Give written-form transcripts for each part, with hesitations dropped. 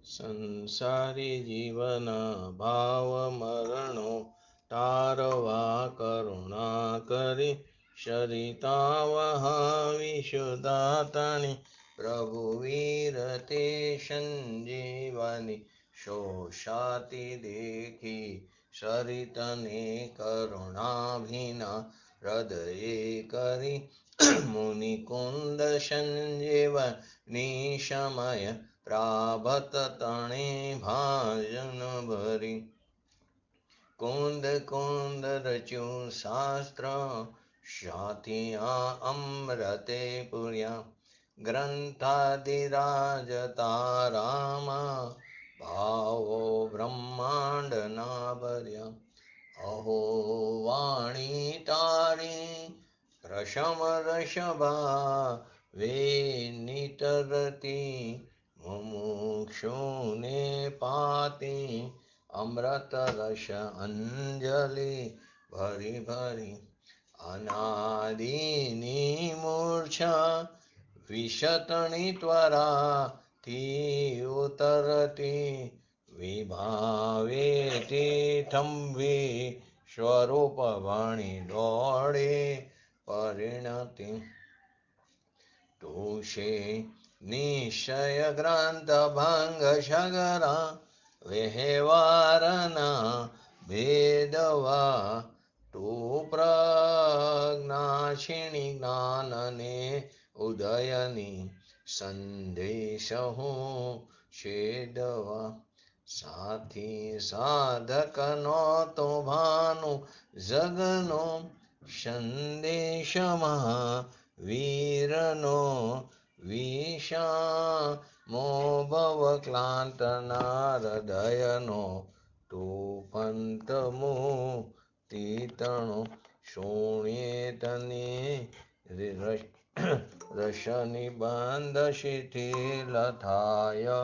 સંસારી જીવન ભાવ મરણો તારવા કરુણા કરી સરિતા વહાવિશુદાતણી પ્રભુ વીર તે સંજીવની શોષાતી દેખી સરિતને કરુણાભિના હૃદયે કરી મુનિકુંદ સંજીવની સમય પ્રાભત તણે ભાજન ભરી કુંદ કુંદ રચ્યું શાસ્ત્ર સાથિયા અમૃતે પુર્યા ગ્રંથાદિરાજ તારામા ભાવો બ્રહ્માંડના ભર્યા અહો વાણી તારી રસમ રસભા વે નિતરતી મુમુક્ષુને પાતી અમૃત રસ અંજલિ ભરી ભરી અનાદિની મૂર્છા વિશતણી ત્વરાથી ઉતરતી વિભાવેથી થંભી સ્વરૂપ ભણી દોડે પરિણતિ તુષે નિશ્ચય ગ્રંથ ભંગ સગરા વ્યવહારના ભેદવા તું પ્રજ્ઞાક્ષિણી જ્ઞાનને ઉદયની સંદેશ હું છેદવા સાથી સાધકનો તો ભાનુ જગનો સંદેશમાં વીરનો વિષામો ભવ ક્લાંતના હૃદયનો તું પંતમુ તીતણો શૂન્યેતને રસનિબંધ શિથિલ થાય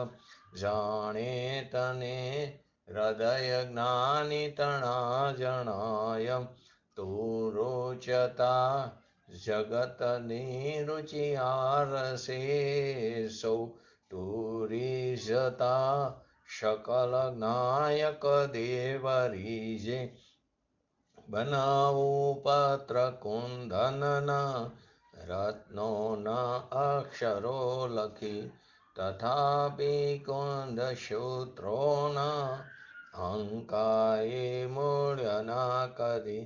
જાણે તને હૃદય જ્ઞાની તણા જણાય તું રોચતા જગતની રુચિ આરસે સૌ તુરીજતા શકલ નાયક દેવરીજે બનાવું પત્ર કુંદનના રત્નોના અક્ષરો લખી તથાપિ કુંદ સૂત્રોના અંકાએ મૂળ્યના કરી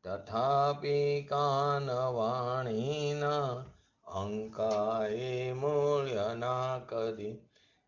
તથાપિ કાનવાણીના અંકાએ મૂળ્યના કરી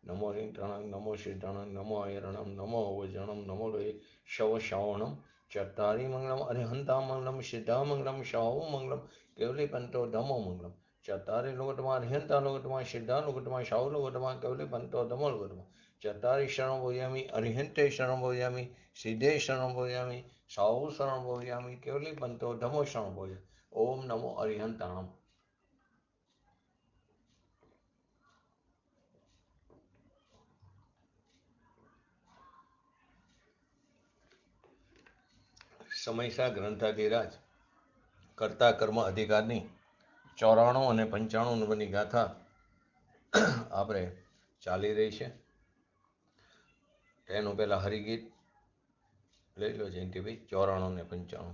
નમો રિંટણં નમો શ્રીટણં નમો અયરણં નમો વજણં નમો લોય શવ શ્રવણમ ચત્તારી મંગલમ અરિહંતા મંગલમ સિદ્ધા મંગલમ શાહુ મંગલમ કેવલી પંતો ધમો મંગલમ ચત્તારી લોકટમાં અરિહંતા લોકટમાં સિદ્ધા લોકટમાં શાહુ લોકટમાં કેવલી પંતો ધમો લોકટમાં ચત્તારી શરણ ભોજામી અરિહંતે શરણ ભોજામી સિદ્ધે શરણ ભોજામી શાહુ શરણ ભોજામી કેવલી પંતો ધમો શરણ ભોજા ઓમ નમો અરિહંતાણમ. સમયસા ગ્રંથાધિરાજ કર્તા કર્મ અધિકારની 94 અને 95 નંબરની ગાથા આપણે ચાલી રહી છે. એનું પહેલા હરિગીત લઈ લો જયંતિભાઈ. 94 અને 95.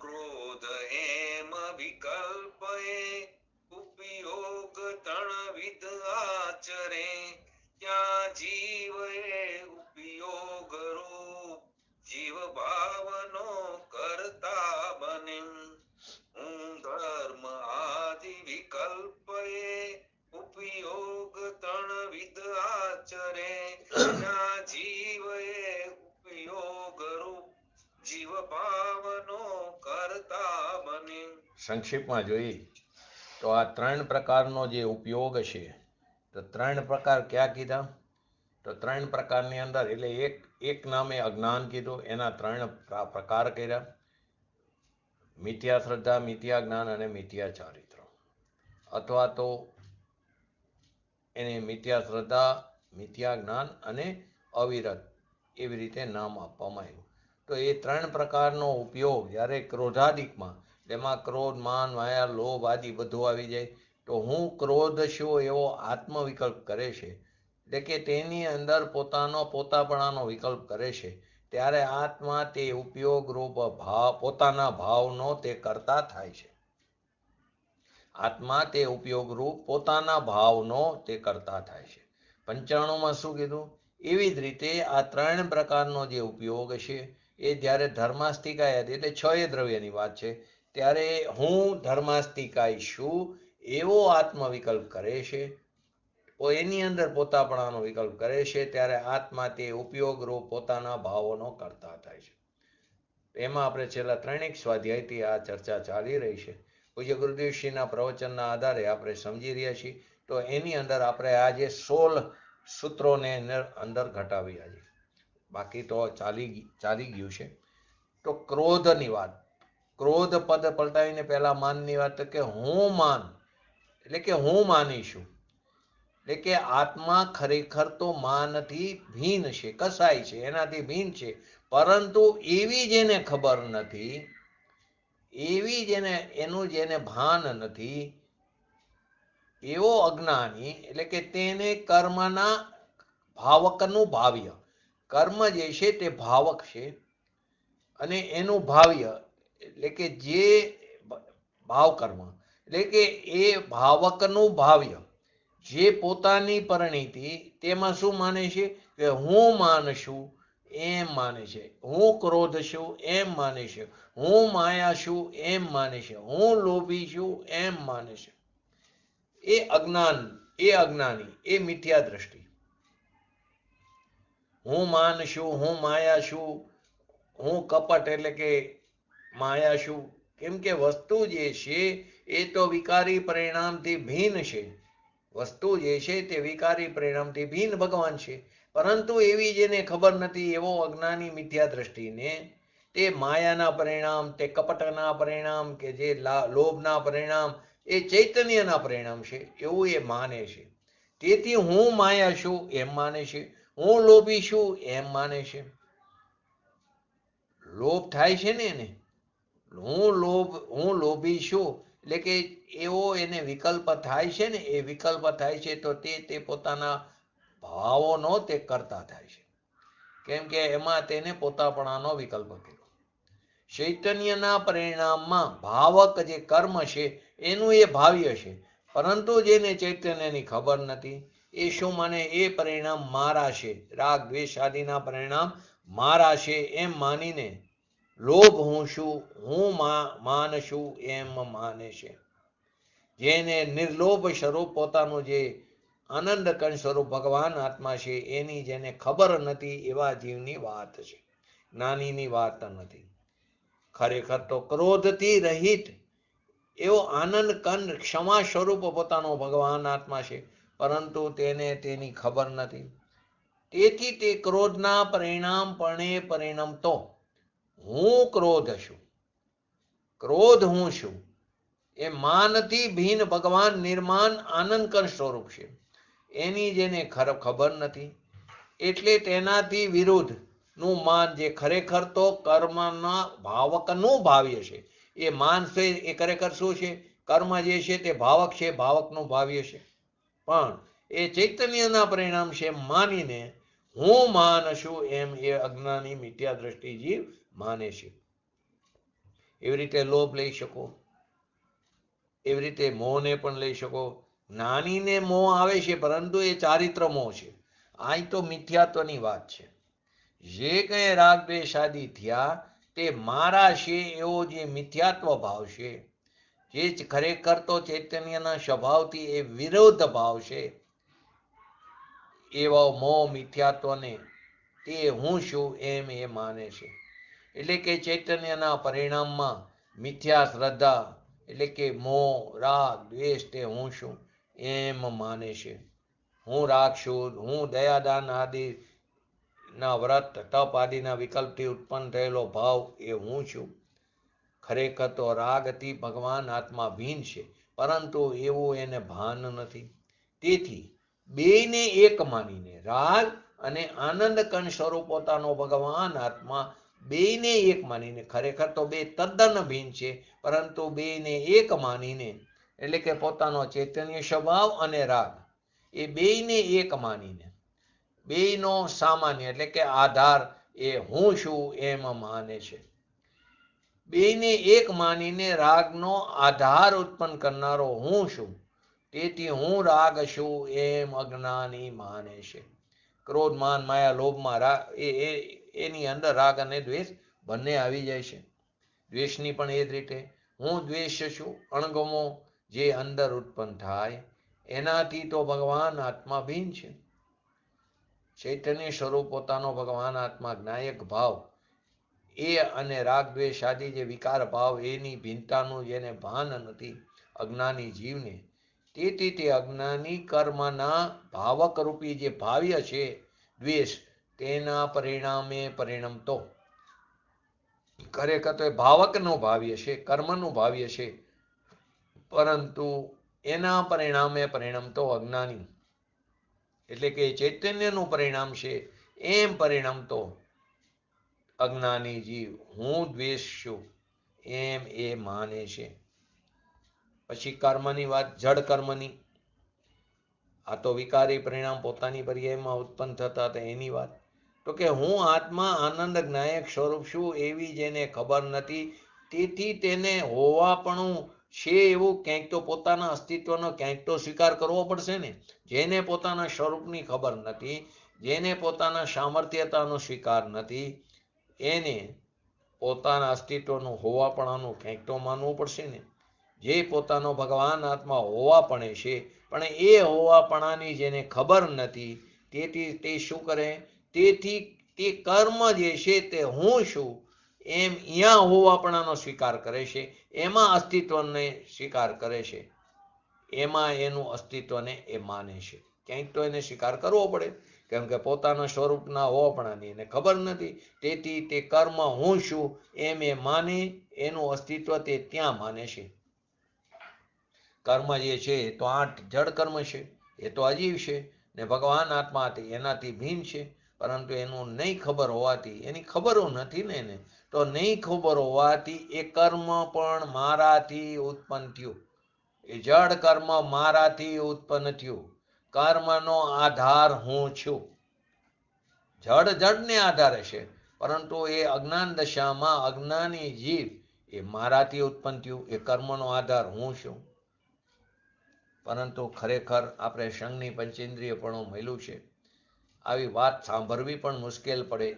ક્રોધ હેમ વિકલ્પએ ઉપયોગ તણવિધ આચરે ત્યાં જીવએ ઉપયોગ રૂપ જીવ ભાવનો કરતા બને હું ધર્મ આદિ વિકલ્પએ ઉપયોગ તણવિધ આચરે ત્યાં જીવએ ઉપયોગ રૂપ જીવ ભાવનો કરતા બને. સંક્ષિપ્તમાં જોઈએ તો આ 3 પ્રકારનો જે ઉપયોગ છે, તો 3 પ્રકાર ક્યાં કીધા? તો 3 પ્રકારની અંદર એટલે એક નામે અજ્ઞાન કીધું, એના 3 પ્રકાર કર્યા: મિથ્યા શ્રદ્ધા, મિથ્યા જ્ઞાન અને મિથ્યા ચારિત્ર. અથવા તો એને મિથ્યા શ્રદ્ધા, મિથ્યા જ્ઞાન અને અવિરત એવી રીતે નામ આપવામાં આવ્યું. તો એ 3 પ્રકારનો ઉપયોગ જ્યારે ક્રોધાદિકમાં, એમાં ક્રોધ, માન, માયા, લોભ આદિ બધું આવી જાય, તો હું ક્રોધ છું એવો આત્મવિકલ્પ કરે છે, એટલે કે તેની અંદર પોતાપણાનો વિકલ્પ કરે છે, ત્યારે આત્મા તે ઉપયોગ રૂપ પોતાના ભાવનો તે કરતા થાય છે. આત્મા તે ઉપયોગ રૂપ પોતાના ભાવનો તે કરતા થાય છે. 95માં શું કીધું? એવી જ રીતે આ 3 પ્રકારનો જે ઉપયોગ છે એ જ્યારે ધર્માસ્તિકાય હતી, એટલે 6 દ્રવ્યની વાત છે, ત્યારે હું ધર્માસ્તિકાય છું એવો આત્મવિકલ્પ કરે છે, એની અંદર પોતાપણાનો વિકલ્પ કરે છે, ત્યારે આત્મા તે ઉપયોગ રૂપ પોતાના ભાવોનો કરતા થાય છે. એમાં આપણે છેલ્લા 3 સ્વાધ્યાયથી આ ચર્ચા ચાલી રહી છે. પૂજ્ય ગુરુદેવશ્રીના પ્રવચનના આધારે આપણે સમજી રહ્યા છીએ. તો એની અંદર આપણે આજે 16 સૂત્રોને અંદર ઘટાવ્યા છે. બાકી તો ચાલી ગયું છે. તો ક્રોધની વાત, ક્રોધ પદ પલટાવીને પહેલા માનની વાત, કે હું માન એટલે કે હું માનીશું, એટલે કે આત્મા ખરેખર તો માનથી ભિન્ન છે, કસાય છે, એનાથી ભિન્ન છે, પરંતુ એવી જેને ખબર નથી, એનું જેને ભાન નથી, એવો અજ્ઞાની, એટલે કે તેને કર્મના ભાવકનું ભાવ્ય, કર્મ જે છે તે ભાવક છે, અને એનું ભાવ્ય એટલે કે જે ભાવ કર્મ, એટલે કે એ ભાવકનું ભાવ્ય, જે પોતાની પરિણીતિ, તેમાં શું માને છે? કે હું માનશું એમ માને છે, હું ક્રોધ છું એમ માને છે, હું માયા છું એમ માને છે, હું લોભી છું એમ માને છે. એ અજ્ઞાની, એ મિથ્યા દ્રષ્ટિ. હું માન છું, હું માયા છું, હું કપટ એટલે કે માયા છું, કેમ કે વસ્તુ જે છે એ તો વિકારી પરિણામથી ભિન્ન છે. વસ્તુ જે છે તે વિકારી પરિણામથી ભિન્ન ભગવાન છે, પરંતુ એવી જેને ખબર નથી, એવો અજ્ઞાની મિથ્યા દ્રષ્ટિને તે માયાના પરિણામ, તે કપટના પરિણામ, કે જે લોભના પરિણામ એ ચૈતન્યના પરિણામ છે એવું એ માને છે. તેથી હું માયા છું એમ માને છે, હું લોભી છું એમ માને છે. લોભ થાય છે ને એને, હું લોભી છું એટલે કે એવો એને વિકલ્પ થાય છે ને, એ વિકલ્પ થાય છે તો તે પોતાના ભાવોનો તે કરતા થાય છે, કેમ કે એમાં તેને પોતાપણાનો વિકલ્પ કર્યો. ચૈતન્યના પરિણામમાં ભાવક જે કર્મ છે એનું એ ભાવ્ય છે, પરંતુ જેને ચૈતન્યની ખબર નથી એ શું માને? એ પરિણામ મારા છે, રાગ દ્વેષ આદિના પરિણામ મારા છે એમ માનીને લોભ હું છું, હું માન છું એમ માને છે. જેને નિર્લોભ સ્વરૂપ પોતાનું જે આનંદ કંદ સ્વરૂપ ભગવાન આત્મા છે એની જેને ખબર નથી, એવા જીવની વાત છે, જ્ઞાનીની વાત નથી. ખરેખર તો ક્રોધથી રહિત એવો આનંદ કંદ ક્ષમા સ્વરૂપ પોતાનો ભગવાન આત્મા છે, પરંતુ તેને તેની ખબર નથી. તેથી તે ક્રોધના પરિણમતો હું ક્રોધ છું, ક્રોધ હું છું, એ માનથી ભિન્ન ભગવાન નિર્માણ આનંદ કંદ સ્વરૂપ છે, એની જેને ખબર નથી, એટલે તેનાથી વિરુદ્ધ નું માન, જે ખરેખર તો કર્મના ભાવકનું ભાવ્ય છે. એ માન છે એ ખરેખર શું છે? કર્મ જે છે તે ભાવક છે, ભાવકનું ભાવ્ય છે, પણ એ ચૈતન્યના પરિણામ છે માનીને હું માન છું એમ એ અજ્ઞાની મિથ્યા દ્રષ્ટિ જીવ માને છે. એવી રીતે લોભ લઈ શકો, એવી રીતે મોહને પણ લઈ શકો. જ્ઞાનીને મોહ આવે છે, પરંતુ એ ચારિત્ર મોહ છે. આ તો મિથ્યાત્વની વાત છે. જે કંઈ રાગ દ્વેષ આદિ થયા તે મારા છે એવો જે મિથ્યાત્વ ભાવ છે, જે ખરેખર તો ચૈતન્યના સ્વભાવથી એ વિરોધ ભાવ છે, એવા મોહ મિથ્યાત્વને તે હું છું એમ એ માને છે. એટલે કે ચૈતન્યના પરિણામમાં મિથ્યા શ્રદ્ધા, એટલે કે મોહ રાગ દ્વેષ તે હું છું એમ માને છે. હું રાગશુદ્ધ, હું દયાદાન આદિ ના વ્રત તપ આદિના વિકલ્પથી ઉત્પન્ન થયેલો ભાવ એ હું છું. ખરેખર તો રાગથી ભગવાન આત્મા ભિન્ન છે, પરંતુ એવું એને ભાન નથી. તેથી બેને એક માનીને રાગ અને આનંદ કંદ સ્વરૂપ પોતાનો ભગવાન આત્મા બેને એક માનીને, ખરેખર તો બે તદ્દન ભિન્ન છે, પરંતુ બેને એક માનીને એટલે કે પોતાનો ચૈતન્ય સ્વભાવ અને રાગ એ બેયને એક માનીને, બેયનો સામાન્ય એટલે કે આધાર એ હું છું એમ માને છે. બેયને એક માનીને રાગનો આધાર ઉત્પન્ન કરનારો હું છું, તેથી હું રાગ છું એમ અજ્ઞાની માને છે. ક્રોધ, માન, માયા, લોભમાં એની અંદર રાગ અને દ્વેષ બંને આવી જાય છે. દ્વેષની પણ એ જ રીતે હું દ્વેષ છું, અણગમો જે અંદર ઉત્પન્ન થાય એનાથી તો ભગવાન આત્મા ભિન્ન છે. ચૈતન્ય સ્વરૂપ પોતાનો ભગવાન આત્મા જ્ઞાયક ભાવ એ અને રાગ દ્વેષ આદિ જે વિકાર ભાવ એની ભિન્નતાનું જેને ભાન નથી અજ્ઞાની જીવને, તેથી તે અજ્ઞાની કર્મના ભાવક રૂપી જે ભાવ્ય છે દ્વેષ, તેના પરિણામે પરિણમતો, ખરેખર તો એ ભાવકનું ભાવ્ય છે, કર્મનું ભાવ્ય છે, પરંતુ એના પરિણામે પરિણમતો અજ્ઞાની એટલે કે ચૈતન્યનું પરિણામ છે એમ પરિણમતો અજ્ઞાની જીવ હું દ્વેષ છું એમ એ માને છે. પછી કર્મની વાત, જડ કર્મની, આ તો વિકારી પરિણામ પોતાની પર્યાયમાં ઉત્પન્ન થતા હતા એની વાત. તો કે હું આત્મા આનંદ જ્ઞાયક સ્વરૂપ છું એવી જેને ખબર નથી, તેથી તેને હોવાપણું છે એવું ક્યાંક તો પોતાના અસ્તિત્વનો ક્યાંક તો સ્વીકાર કરવો પડશે ને. જેને પોતાના સ્વરૂપની ખબર નથી, જેને પોતાના સામર્થ્યતાનો સ્વીકાર નથી, એને પોતાના અસ્તિત્વનું હોવાપણાનું ક્યાંક તો માનવું પડશે ને. જે પોતાનો ભગવાન આત્મા હોવાપણે છે, પણ એ હોવાપણાની જેને ખબર નથી, તેથી તે શું કરે, તેથી તે કર્મ જે છે તે હું છું એમ અહીંયા હોવાપણાનો સ્વીકાર કરે છે, એમાં અસ્તિત્વને સ્વીકાર કરે છે, એમાં એનું અસ્તિત્વને એ માને છે. ક્યાંક તો એને સ્વીકાર કરવો પડે, કેમ કે પોતાના સ્વરૂપના હોવાપણાની એને ખબર નથી, તેથી તે કર્મ હું છું એમ એ માને, એનું અસ્તિત્વ તે ત્યાં માને છે. કર્મ જે છે તો 8 જડ કર્મ છે, એ તો અજીવ છે ને ભગવાન આત્મા એનાથી ભિન્ન છે, પરંતુ એનું નહીં ખબર હોવાથી, એની ખબરો નથી ને એને, તો નહીં ખબર હોવાથી એ કર્મ પણ મારાથી ઉત્પન્ન થયું. એ જડ કર્મ મારાથી ઉત્પન્ન થયું. કર્મનો આધાર હું છું. જડને આધારે છે, પરંતુ એ અજ્ઞાન દશામાં અજ્ઞાની જીવ એ મારાથી ઉત્પન્ન થયું, એ કર્મનો આધાર હું છું. પરંતુ ખરેખર આપણે સંઘની પંચેન્દ્રિયપણું મળ્યું છે. આવી વાત સાંભળવી પણ મુશ્કેલ પડે,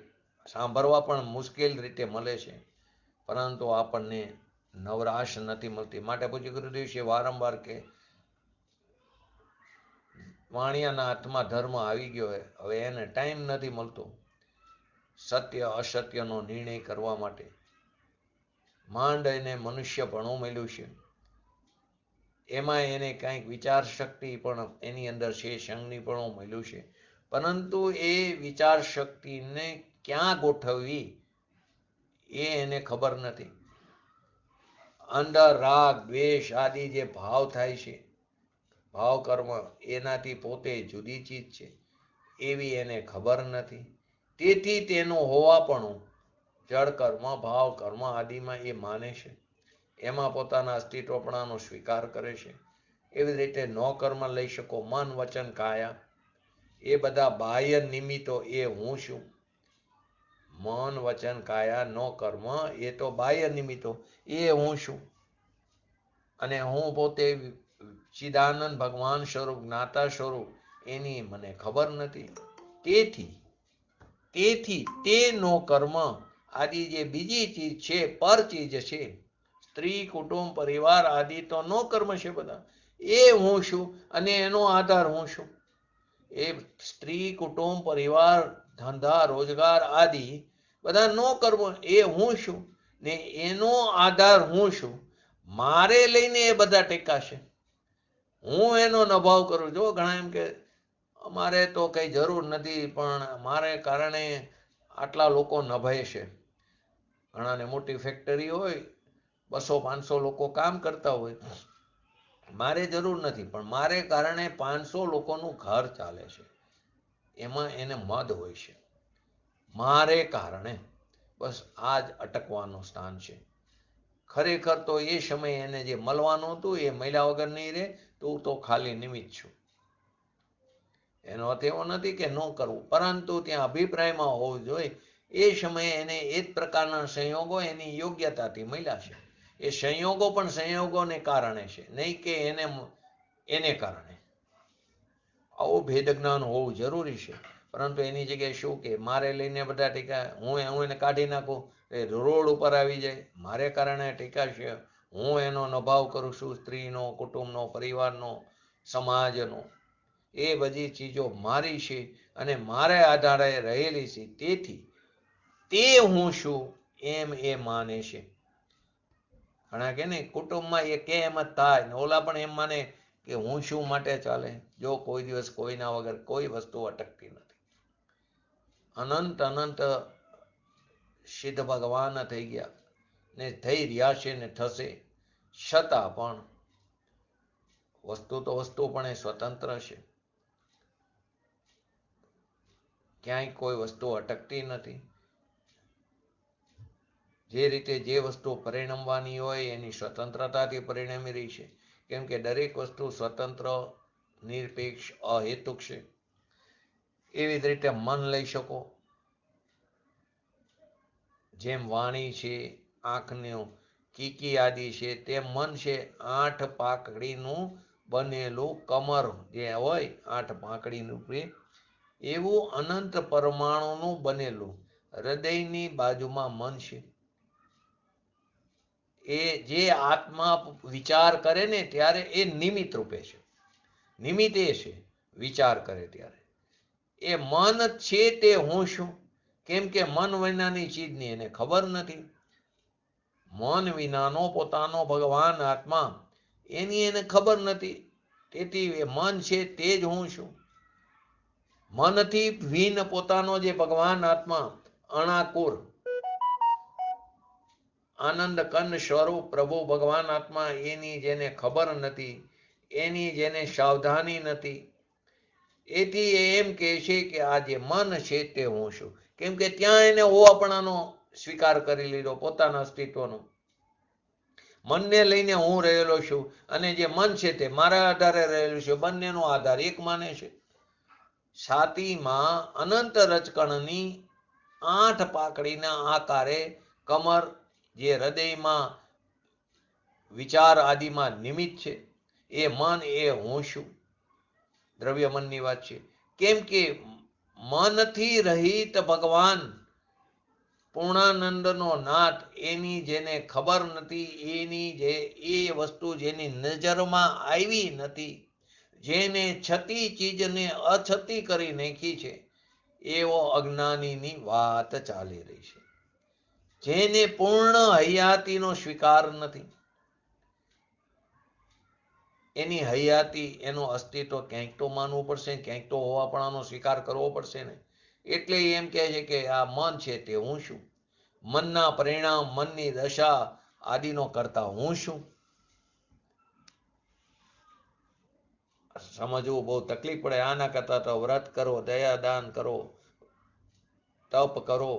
સાંભળવા પણ મુશ્કેલ રીતે મળે છે, પરંતુ આપણને નવરાશ નથી મળતી. માટે પૂજ્ય ગુરુદેવ વારંવાર કે વાણિયાના હાથમાં ધર્મ આવી ગયો હોય, હવે એને ટાઈમ નથી મળતો સત્ય અસત્યનો નિર્ણય કરવા માટે. માંડ એને મનુષ્યપણું મળ્યું છે, એમાં એને કંઈક વિચાર શક્તિ પણ એની અંદર છે, સંઘની પણ મળ્યું છે, પરંતુ એ વિચાર શક્તિને ક્યાં ગોઠવવી એ એને ખબર નથી. અંદર રાગ દ્વેષ આદિ જે ભાવ થાય છે, ભાવ કર્મ, એનાથી પોતે જુદી ચીજ છે એવી એને ખબર નથી. તેથી તેનું હોવાપણું જળ કર્મ, ભાવ કર્મ આદિમાં એ માને છે, એમાં પોતાના અસ્તિત્વપણાનો સ્વીકાર કરે છે. એવી રીતે નો કર્મ લઈ શકો, મન વચન કાયા, એ બધા બાહ્ય નિમિત્તો એ હું છું. મન વચન કાયા નો કર્મ એ તો બાહ્ય નિમિત્તો, એ હું છું. અને હું પોતે ચિદાનંદ ભગવાન સ્વરૂપ, જ્ઞાતા સ્વરૂપ, એની મને ખબર નથી. તેથી તે નો કર્મ આદિ જે બીજી ચીજ છે, પર ચીજ છે, સ્ત્રી કુટુંબ પરિવાર આદિ તો નો કર્મ છે બધા, એ હું છું અને એનો આધાર હું છું. એ સ્ત્રી કુટુંબ પરિવાર ધંધા રોજગાર આદિ બધા નો કર્મ, એ હું છું ને એનો આધાર હું છું. મારે લઈને એ બધા ટેકાશે, હું એનો નભાવ કરું. જો ઘણા એમ કે અમારે તો કઈ જરૂર નથી, પણ મારે કારણે આટલા લોકો નભાય છે. ઘણાને મોટી ફેક્ટરી હોય, 200-500 લોકો કામ કરતા હોય, મારે જરૂર નથી, પણ મારે કારણે 500 લોકોનું ઘર ચાલે છે, એમાં એને મદ હોય છે. મારે કારણે, બસ આ જ અટકવાનું સ્થાન છે. ખરેખર તો એ સમયે એને જે મળવાનું હતું એ મળ્યા વગર નહીં રહે. તું તો ખાલી નિમિત્ત છું. એનો અર્થ એવો નથી કે ન કરવું, પરંતુ ત્યાં અભિપ્રાયમાં હોવું જોઈએ એ સમયે એને એ જ પ્રકારના સંયોગો એની યોગ્યતાથી મળ્યા છે. એ સંયોગો પણ સંયોગોને કારણે છે, નહીં કે એને કારણે. આવું ભેદ જ્ઞાન હોવું જરૂરી છે. પરંતુ એની જગ્યાએ શું કે મારે લઈને બધા ટીકા, હું એને કાઢી નાખું એ રોડ ઉપર આવી જાય, મારે કારણે ટીકા છે, હું એનો નભાવ કરું છું, સ્ત્રીનો, કુટુંબનો, પરિવારનો, સમાજનો. એ બધી ચીજો મારી છે અને મારે આધારે રહેલી છે, તેથી તે હું છું એમ એ માને છે. ઘણા કે ને કુટુંબમાં એ કે એમ જ થાય ને ઓલા પણ એમ માને કે હું શું માટે ચાલે. જો કોઈ દિવસ કોઈના વગર કોઈ વસ્તુ અટકતી નથી. અનંત અનંત સિદ્ધ ભગવાન થઈ ગયા ને થઈ રહ્યા છે ને થશે, છતાં પણ વસ્તુ તો વસ્તુ પણ એ સ્વતંત્ર છે. ક્યાંય કોઈ વસ્તુ અટકતી નથી. જે રીતે જે વસ્તુ પરિણમવાની હોય એની સ્વતંત્રતાથી પરિણમી રહી છે, કેમ કે દરેક વસ્તુ સ્વતંત્ર, નિરપેક્ષ, અહેતુક છે. એવી જ રીતે મન લઈ શકો. જેમ વાણી છે, આંખનું કીકી આદિ છે, તે મન છે 8 પાંખડીનું બનેલું કમર જે હોય 8 પાંખડીનું, એવું અનંત પરમાણુનું બનેલું હૃદયની બાજુમાં મન છે. એ જે આત્મા વિચાર કરે ને ત્યારે એ નિમિત્ત રૂપે છે. નિમિત્ત એ છે વિચાર કરે ત્યારે. એ મન છે તે હું છું, કેમ કે મન વિનાની ચીજની એને ખબર નથી. મન વિનાનો પોતાનો ભગવાન આત્મા એની એને ખબર નથી. તેથી એ મન છે તે જ હું છું. મનથી ભિન્ન પોતાનો જે ભગવાન આત્મા અણાકુર આનંદ કંદ સ્વરૂપ પ્રભુ ભગવાન આત્મા, એની જેને ખબર નથી, એની જેને સાવધાની નથી, એથી એમ કહે છે કે આ જે મન છે તે હું છું. કેમ કે ત્યાં એને હોવાપણાનો સ્વીકાર કરી લીધો, પોતાના અસ્તિત્વનો. મનને લઈને હું રહેલો છું અને જે મન છે તે મારા આધારે રહેલું છે. બંનેનો આધાર એક માને છે. છાતીમાં અનંત રજકણની 8 પાંખડીના આકારે કમર, જે હૃદયમાં વિચાર આદિમાં નિમિત્ત છે, એ મન એ હું છું. દ્રવ્ય મનની વાત છે. કેમ કે મનથી રહિત ભગવાન પૂર્ણાનંદનો નાથ, એની જેને ખબર નથી, એની જે એ વસ્તુ જેની નજરમાં આવી નથી, જેને છતી ચીજને અછતી કરી નાખી છે, એવો અજ્ઞાનીની વાત ચાલી રહી છે. જેને પૂર્ણ હયાતીનો સ્વીકાર નથી. એની હયાતી, એનું અસ્તિત્વ ક્યાંક તો માનવું પડશે, ક્યાંક તો હોવાપણાનો સ્વીકાર કરવો પડશે ને. એટલે એમ કહે છે કે આ મન છે તે હું છું. મનના પરિણામ, મનની દશા આદિનો કરતા હું છું. સમજવું બહુ તકલીફ પડે. આના કરતા તો વ્રત કરો, દયાદાન કરો, તપ કરો,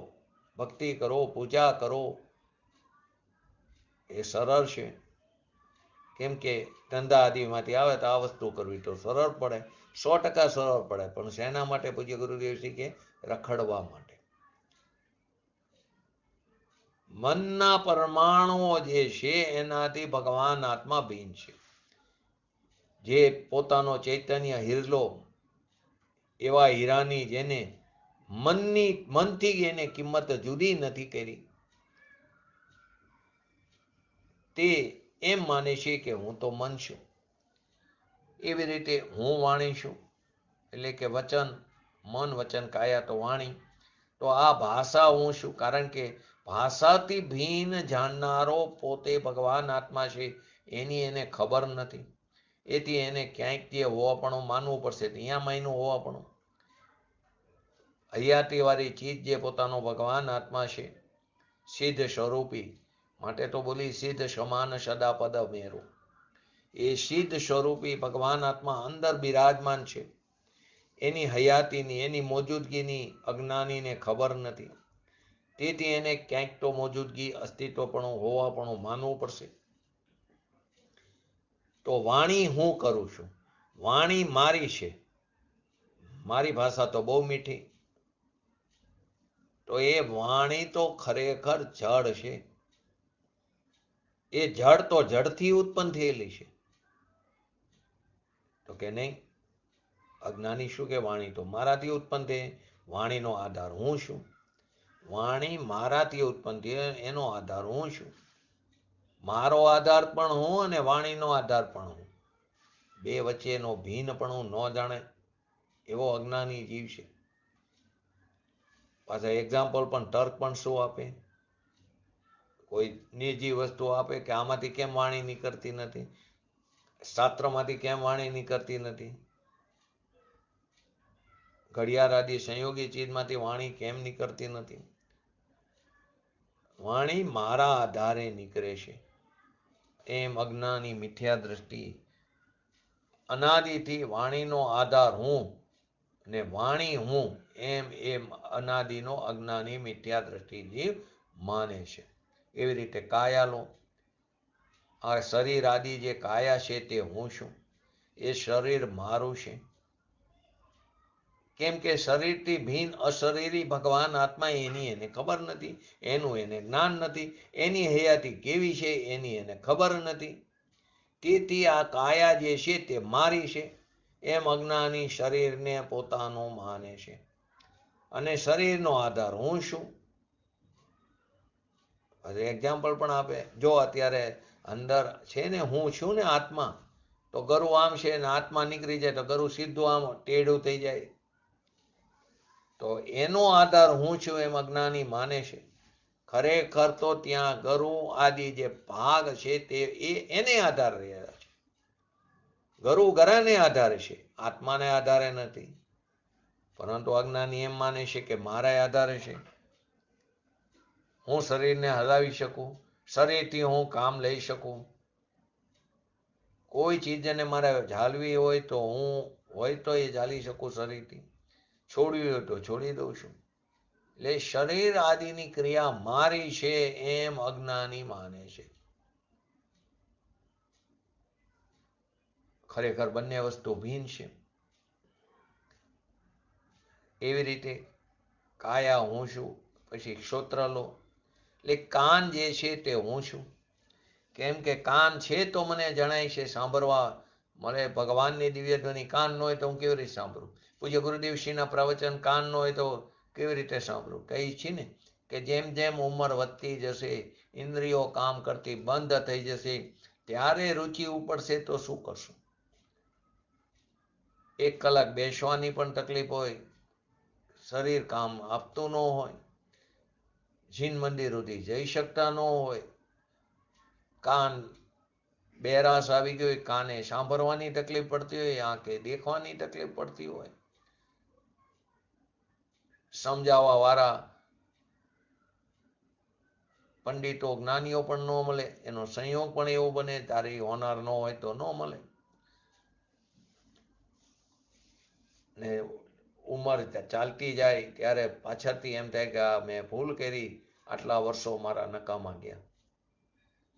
ભક્તિ કરો, પૂજા કરો, એ સરળ છે. કેમ કે ધંધા આદિમાંથી આવે તો આ વસ્તુ કરવી તો સરળ પડે, 100% સરળ પડે. પણ શેના માટે? પૂજ્ય ગુરુદેવજી કે રખડવા માટે. મનના પરમાણુઓ જે છે એનાથી ભગવાન આત્મા ભિન્ન છે. જે પોતાનો ચૈતન્ય હિરલો, એવા હીરાની જેને મનથી એને કિંમત જુદી નથી કરી, તે એમ માને છે કે હું તો મન છું. એવી રીતે હું વાણી છું, એટલે કે વચન, મન, વચન, કાયા તો વાણી. તો આ ભાષા હું છું, કારણ કે ભાષાથી ભિન્ન જાણનારો પોતે ભગવાન આત્મા છે, એની એને ખબર નથી. એથી એને ક્યાંક જે હોવાપણું માનવું પડશે, ત્યાં માયનું હોવાપણું. હયાતી વાળી ચીજ જે પોતાનો ભગવાન આત્મા છે, સિદ્ધ સ્વરૂપી, માટે તો બોલી સિદ્ધ સમાન સદા પદ મેરું. એ સિદ્ધ સ્વરૂપી ભગવાન આત્મા અંદર બિરાજમાન છે. એની હયાતીની, એની મોજૂદગીની અજ્ઞાનીને ખબર નથી. તેથી એને ક્યાંક તો મોજૂદગી અસ્તિત્વપણું હોવાપણું માનવું પડશે. તો વાણી હું કરું છું, વાણી મારી છે. મારી ભાષા તો બહુ મીઠી. તો એ વાણી તો ખરેખર જડ છે. એ જડ તો જડથી ઉત્પન્ન થયેલી છે. તો કે નહીં, અજ્ઞાની શું કે વાણી તો મારાથી ઉત્પન્ન થઈ. વાણીનો આધાર હું છું. વાણી મારાથી ઉત્પન્ન થઈ, એનો આધાર હું છું. મારો આધાર પણ હું અને વાણીનો આધાર પણ હું. બે વચ્ચેનો ભિન્ન પણ હું ન જાણે એવો અજ્ઞાની જીવ છે. પાછા એક્ઝામ્પલ પણ તર્ક પણ શું આપે, કોઈ નિર્જીવ વસ્તુ આપે કે આમાંથી કેમ વાણી નીકળતી નથી, શાસ્ત્રમાંથી કેમ વાણી નીકળતી નથી, ઘડિયાળ આદિ સંયોગી ચીજમાંથી વાણી કેમ નીકળતી નથી. વાણી મારા આધારે નીકળે છે. એમ અજ્ઞાની મિથ્યા દ્રષ્ટિ અનાદિથી વાણીનો આધાર હું ને વાણી હું એમ અનાદિનો અજ્ઞાની મિથ્યા દ્રષ્ટિ જીવ માને છે. એવી રીતે કાયા લો. આ શરીર આદિ જે કાયા છે તે હું છું. એ શરીર મારું છે. કેમ કે શરીરથી ભિન્ન અશરીરી ભગવાન આત્મા એની એને ખબર નથી, એનું એને જ્ઞાન નથી, એની હયાતી કેવી છે એની એને ખબર નથી. તેથી આ કાયા જે છે તે મારી છે એમ અજ્ઞાની શરીરને પોતાનું માને છે. અને શરીરનો આધાર હું છું. એક્ઝામ્પલ પણ આપે, જો અત્યારે અંદર છે ને હું છું ને આત્મા, તો ગરુ આમ છે ને આત્મા નીકળી જાય તો ગરુ સીધું આમ ટેઢું થઈ જાય. તો એનો આધાર હું છું એમ અજ્ઞાની માને છે. ખરેખર તો ત્યાં ગરુ આદિ જે ભાગ છે તે એને આધારે રહ્યા છે. ગરુ ગરાને આધારે છે, આત્માને આધારે નથી. પરંતુ અજ્ઞાની એમ માને છે કે મારા આધારે છે. હું શરીરને હલાવી શકું, શરીરથી હું કામ લઈ શકું. કોઈ ચીજને મારે ઝાલવી હોય તો હું હોય તો એ ઝાલી શકું શરીરથી, છોડવી હોય તો છોડી દઉં છું. એટલે શરીર આદિની ક્રિયા મારી છે એમ અજ્ઞાની માને છે. ખરેખર બંને વસ્તુ ભિન્ન છે. એવી રીતે કાયા હું છું. પછી શ્રોત્ર લો, એટલે કાન જે છે તે હું છું. કેમ કે કાન છે તો મને જણાય છે, સાંભળવા મળે. ભગવાનની દિવ્ય ધ્વનિ કાન ન હોય તો હું કેવી રીતે સાંભળું? પૂજ્ય ગુરુદેવશ્રીના પ્રવચન કાન ન હોય તો કેવી રીતે સાંભળું? કહી છે ને કે જેમ જેમ ઉંમર વધતી જશે, ઇન્દ્રિયો કામ કરતી બંધ થઈ જશે, ત્યારે રુચિ ઉપડશે તો શું કરશું? 1 કલાક બેસવાની પણ તકલીફ હોય, શરીર કામ આપતું ન હોય, જીન મંદિર સુધી જઈ શકતા ન હોય, કાન બેરાશ આવી ગઈ હોય, કાને સાંભળવાની તકલીફ પડતી હોય, આંખે દેખવાની તકલીફ પડતી હોય, સમજાવવા વાળા પંડિતો જ્ઞાનીઓ પણ ન મળે, એનો સંયોગ પણ એવો બને તારી હોનાર ન હોય તો ન મળે. ને ઉંમર ચાલતી જાય ત્યારે પાછળથી એમ થાય કે આ મેં ભૂલ કરી, આટલા વર્ષો મારા નકામા ગયા.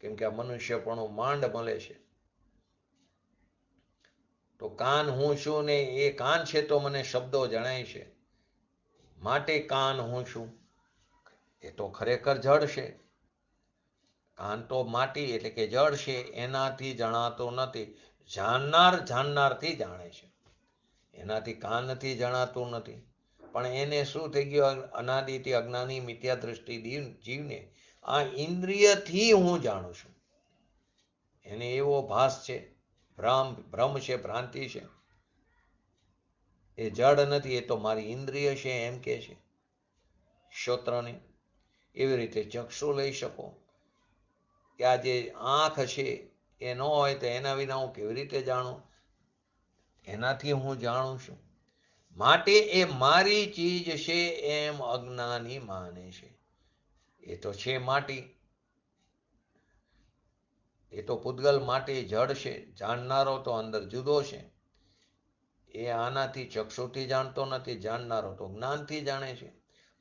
કેમ કે આ મનુષ્યપણું માંડ મળે છે. તો કાન હું છું ને એ કાન છે તો મને શબ્દો જણાય છે, માટે કાન હું છું. એ તો ખરેખર જડ છે. કાન તો માટી એટલે કે જડ છે, એનાથી જણાતો નથી. જાણનારથી જાણે છે, એનાથી કાનથી જણાતું નથી. પણ એને શું થઈ ગયું? અનાદિથી અજ્ઞાની મિથ્યા દ્રષ્ટિ જીવને આ ઇન્દ્રિયથી હું જાણું છું. એને એવો ભાસ છે, ભ્રમ છે, ભ્રાંતિ છે. એ જડ નથી, એ તો મારી ઇન્દ્રિય છે એમ કે છે શ્રોત્રને. એવી રીતે ચક્ષુ લઈ શકો કે આ જે આંખ છે એ ન હોય તો એના વિના હું કેવી રીતે જાણું? એનાથી હું જાણું છું. માટે એ મારી ચીજ છે એમ અજ્ઞાની માને છે. એ તો છે માટી, એ તો પૂતગલ માટી જડ છે. જાણનારો તો અંદર જુદો છે. એ આનાથી ચક્ષુથી જાણતો નથી, જાણનારો તો જ્ઞાનથી જાણે છે.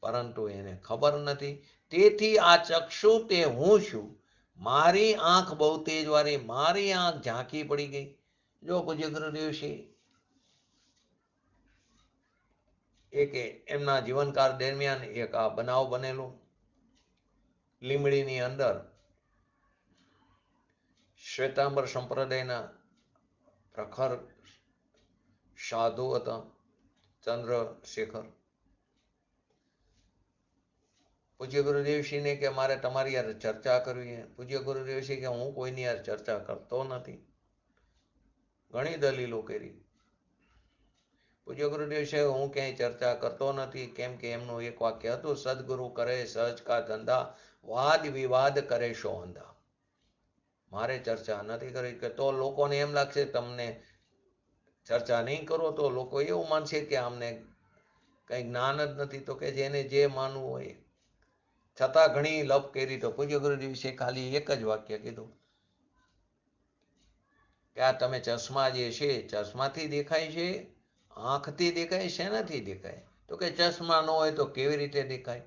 પરંતુ એને ખબર નથી. તેથી આ ચક્ષુ તે હું છું. મારી આંખ બહુ તેજવાળી, મારી આંખ ઝાંખી પડી ગઈ. જો પૂજ્ય ગુરુદેવ છે એક એમના જીવનકાળ દરમિયાન એક આ બનાવ બનેલો. લીમડીની અંદર શ્વેતાંબર સંપ્રદાયના પ્રખર સાધુ હતા ચંદ્રશેખર. પૂજ્ય ગુરુદેવશ્રીને કે મારે તમારી યાર ચર્ચા કરવી છે. પૂજ્ય ગુરુદેવશ્રી કે હું કોઈની યાર ચર્ચા કરતો નથી. ઘણી દલીલો કરી. પૂજ્ય ગુરુદેવ છે હું ક્યાંય ચર્ચા કરતો નથી, કેમ કે એમનું એક વાક્ય હતું, સદગુરુ કરે સહજ કા ધંધા, વાદ વિવાદ કરે શો અંધા. મારે ચર્ચા નથી કરી. કે તો લોકોને એમ લાગશે તમને ચર્ચા નહીં કરો તો લોકો એવું માનશે કે અમને કંઈ જ્ઞાન જ નથી. તો કે જેને જે માનવું હોય. છતાં ઘણી લપ કરી. તો પૂજ્ય ગુરુદેવ છે ખાલી એક જ વાક્ય કીધું કે આ તમે ચશ્મા જે છે ચશ્માથી દેખાય છે, આંખથી દેખાય, શેનાથી દેખાય? તો કે ચશ્મા ન હોય તો કેવી રીતે દેખાય?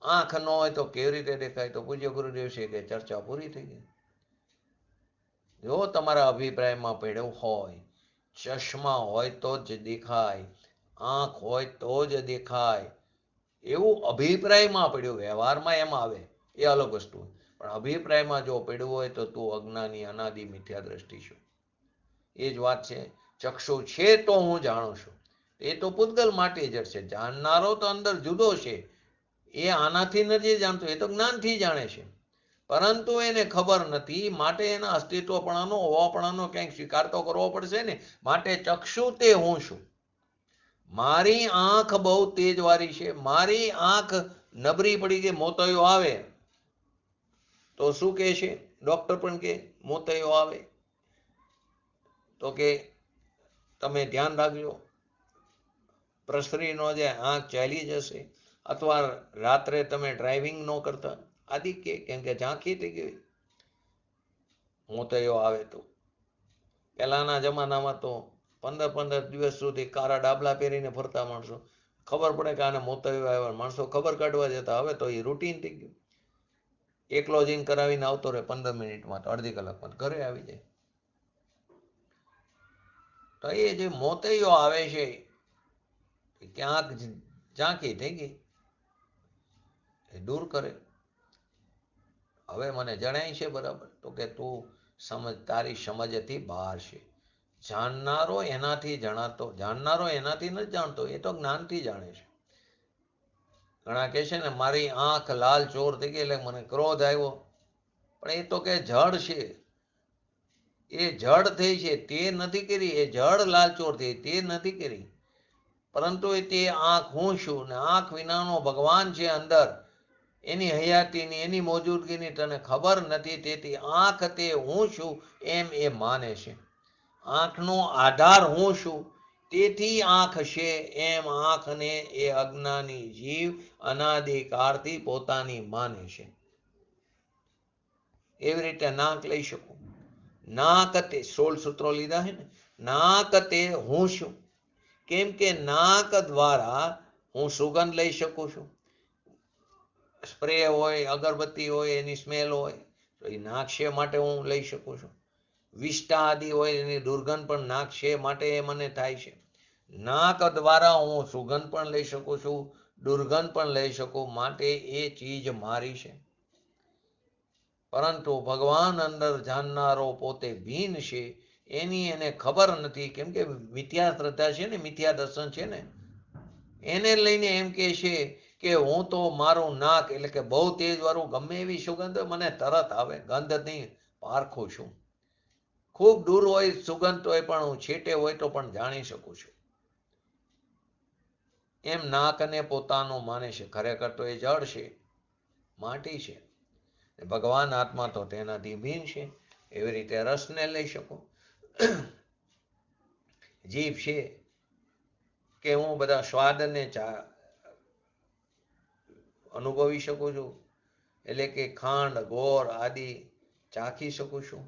આંખ ન હોય તો કેવી રીતે દેખાય? તો પૂજ્ય ગુરુદેવ છે કે ચર્ચા પૂરી થઈ ગઈ. જો તમારા અભિપ્રાયમાં પડ્યું હોય ચશ્મા હોય તો જ દેખાય, આંખ હોય તો જ દેખાય, એવું અભિપ્રાયમાં પડ્યું, વ્યવહારમાં એમ આવે એ અલગ વસ્તુ, પણ અભિપ્રાયમાં જો પડ્યું હોય તો તું અજ્ઞાની અનાદિ મિથ્યા દ્રષ્ટિ છું. એ જ વાત છે. ચક્ષુ છે તો હું જાણું છું. એ તો પૂતગલ માટે જ છે. જાણનારો તો અંદર જુદો છે. એ આનાથી નથી જાણતો, એ તો જ્ઞાનથી જાણે છે, પરંતુ એને ખબર નથી. માટે એના અસ્તિત્વપણાનો હોવાપણાનો ક્યાંક સ્વીકાર તો કરવો પડશે ને. માટે ચક્ષુ તે હું છું. મારી આંખ બહુ તેજવાળી છે. મારી આંખ નબળી પડી ગઈ, મોતૈયો આવે તો શું કહે છે ડોક્ટર? પણ કે મોતૈયો આવે તો કે તમે ધ્યાન રાખજો, પ્રસરી ન જાય, આંખ ચાલી જશે, અથવા રાત્રે તમે ડ્રાઇવિંગ ન કરતા આદિ કે, કેમ કે ઝાંખી થઈ ગઈ મોતૈયો આવે તો. પહેલાના જમાનામાં તો 15 દિવસ સુધી કારા ડાબલા પહેરીને ફરતા માણસો. ખબર પડે કે આને મોતૈયો આવ્યો, માણસો ખબર કાઢવા જતા. હવે તો એ રૂટીન થઈ ગયું. એકલો જઈને કરાવીને આવતો રહે 15 મિનિટમાં, તો અડધી કલાકમાં ઘરે આવી જાય. તો એ જે મોતૈયો આવે છે ક્યાંક ઝાંખી થઈ ગઈ, એ દૂર કરે. હવે મને જણાય છે બરાબર? તો કે તું સમજ, તારી સમજથી બહાર છે. જાણનારો એનાથી જણાતો, જાણનારો એનાથી નથી જાણતો, એ તો જ્ઞાનથી જાણે છે. ઘણા કહે છે ને મારી આંખ લાલ ચોર થઈ ગઈ એટલે મને ક્રોધ આવ્યો, પણ એ તો કે જડ છે. એ જડ થઈ છે, તે નથી કરી. એ જડ લાલચોર થઈ, તે નથી કરી. પરંતુ તે આંખ હું છું, ને આંખ વિનાનો ભગવાન છે અંદર, એની હયાતીની, એની મોજૂદગીની તને ખબર નથી. તેથી આંખ તે હું છું એમ એ માને છે. આંખનો આધાર હું છું, તેથી આંખ છે એમ આંખને એ અજ્ઞાની જીવ અનાદિકાળથી પોતાની માને છે. એવી રીતે નાક લઈ શકું. નાક તે 16 સૂત્રો લીધા છે ને. નાક તે હું છું, કેમ કે નાક દ્વારા હું સુગંધ લઈ શકું છું. સ્પ્રે હોય, અગરબત્તી હોય, એની સ્મેલ હોય તો એ નાક છે માટે હું લઈ શકું છું. વિષ્ટા આદિ હોય એની દુર્ગંધ પણ નાક છે માટે એ મને થાય છે. નાક દ્વારા હું સુગંધ પણ લઈ શકું છું, દુર્ગંધ પણ લઈ શકું, માટે એ ચીજ મારી છે. પરંતુ ભગવાન અંદર જાણનારો પોતે ભીન છે, એની એને ખબર નથી. કેમ કે મિથ્યા શ્રદ્ધા છે ને, મિથ્યા દર્શન છે ને, એને લઈને એમ કહે છે કે હું તો મારું નાક, એટલે કે બહુ તેજ વાળું ગમે એવી સુગંધ મને તરત આવે, ગંધ નહીં, પારખું છું. ખૂબ દૂર હોય સુગંધ તોય પણ હું છેટે હોય તો પણ જાણી શકું છું. એમ નાકને પોતાનું માને છે. ખરેખર તો એ જળ છે, માટી છે. ભગવાન આત્મા તો તેનાથી ભિન્ન છે. એવી રીતે રસને લઈ શકો. જીભ છે કે હું બધા સ્વાદને અનુભવી શકું છું, એટલે કે ખાંડ, ગોળ આદિ ચાખી શકું છું.